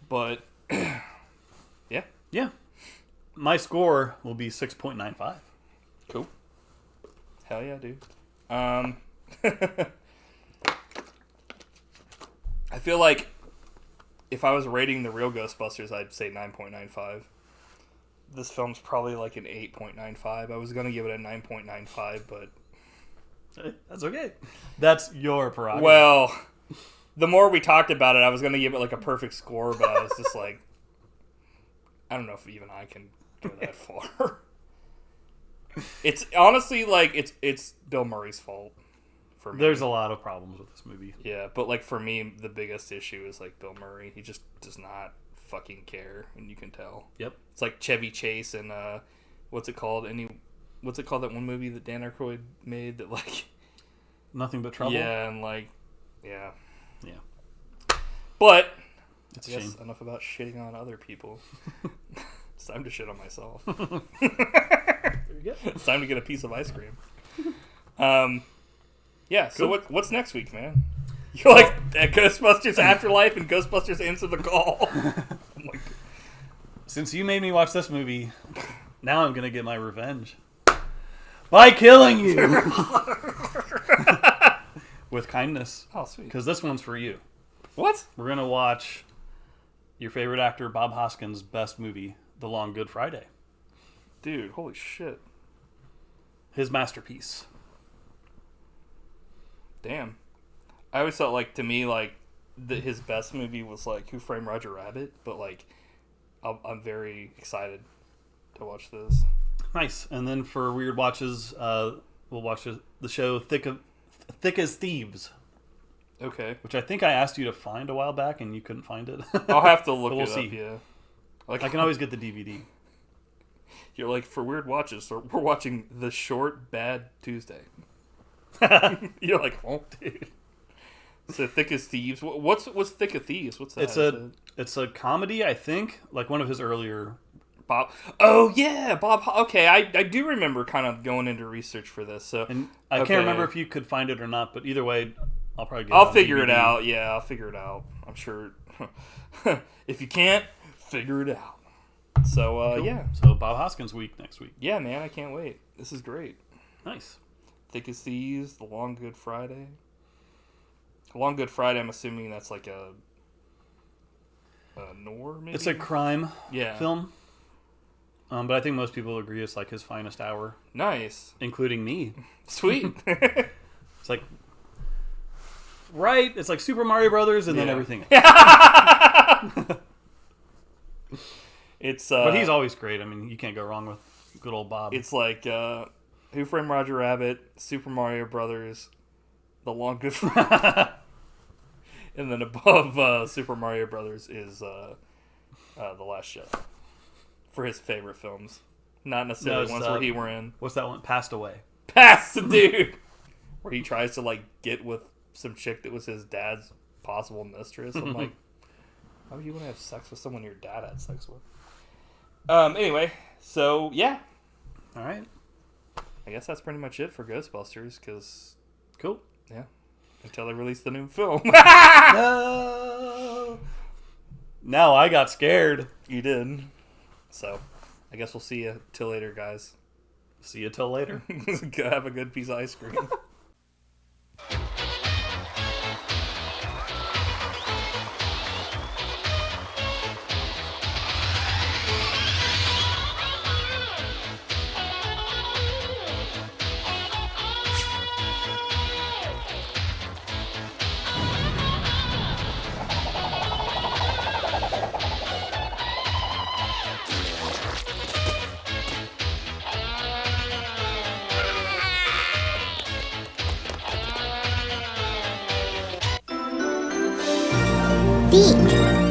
But yeah. My score will be 6.95. Cool. Hell yeah, dude. I feel like if I was rating the Real Ghostbusters, I'd say 9.95. This film's probably like an 8.95. I was going to give it a 9.95, but... That's okay. That's your prerogative. Well, the more we talked about it, I was going to give it like a perfect score, but I was just like... I don't know if even I can go that far. It's honestly like it's Bill Murray's fault for me. There's a lot of problems with this movie. Yeah, but like for me, the biggest issue is like Bill Murray. He just does not fucking care, and you can tell. Yep. It's like Chevy Chase and what's it called? What's it called? That one movie that Dan Aykroyd made that like Nothing But Trouble. Yeah, and like yeah. But It's I a guess shame. enough about shitting on other people. It's time to shit on myself. There you go. It's time to get a piece of ice cream. Yeah, so Cool. what's next week, man? You're like Ghostbusters Afterlife and Ghostbusters Answer the Call. I'm like, Since you made me watch this movie, now I'm going to get my revenge. By killing you! With kindness. oh, sweet. Because this one's for you. What? We're going to watch your favorite actor, Bob Hoskins' best movie, The Long Good Friday. Dude, holy shit. His masterpiece. Damn. I always thought, like, to me, like, his best movie was, like, Who Framed Roger Rabbit, but, like, I'm very excited to watch this. Nice. And then for Weird Watches, we'll watch the show Thick as Thieves, Okay. which I think I asked you to find a while back and you couldn't find it. I'll have to look But we'll it see. up, yeah. Like, I can always get the DVD. You're like, for Weird Watches, so we're watching The Short Bad Tuesday. You're like, oh, dude. So Thick as Thieves. What's Thick as Thieves? What's that? It's a comedy, I think, like one of his earlier. Bob. Oh yeah, Bob. Okay, I do remember kind of going into research for this. So And I okay. can't remember if you could find it or not, but either way, I'll probably get it I'll on figure it DVD. out. Yeah, I'll figure it out. I'm sure. If you can't, figure it out. So Cool. yeah, So Bob Hoskins week next week. yeah, man, I can't wait. This is great. Nice. Thick as Thieves, The Long Good Friday. Long Good Friday. I'm assuming that's like a noir, maybe. It's a crime yeah film. But I think most people agree it's like his finest hour, Nice, including me. sweet. It's like, right? It's like Super Mario Brothers and then Yeah. everything. It's But he's always great. I mean, you can't go wrong with good old Bob. It's like Who Framed Roger Rabbit, Super Mario Brothers, The Long Good Friday, and then above Super Mario Brothers is The Last Jedi for his favorite films. Not necessarily No, ones it's, where he were in. What's that one? Passed Away. Pass the dude, where he tries to like get with some chick that was his dad's possible mistress. I'm like, why would you want to have sex with someone your dad had sex with? Anyway, so yeah, All right. I guess that's pretty much it for Ghostbusters, because, Cool. yeah, until they release the new film. No. Now I got scared. You did. So, I guess we'll see you till later, guys. See you till later. Have a good piece of ice cream. B.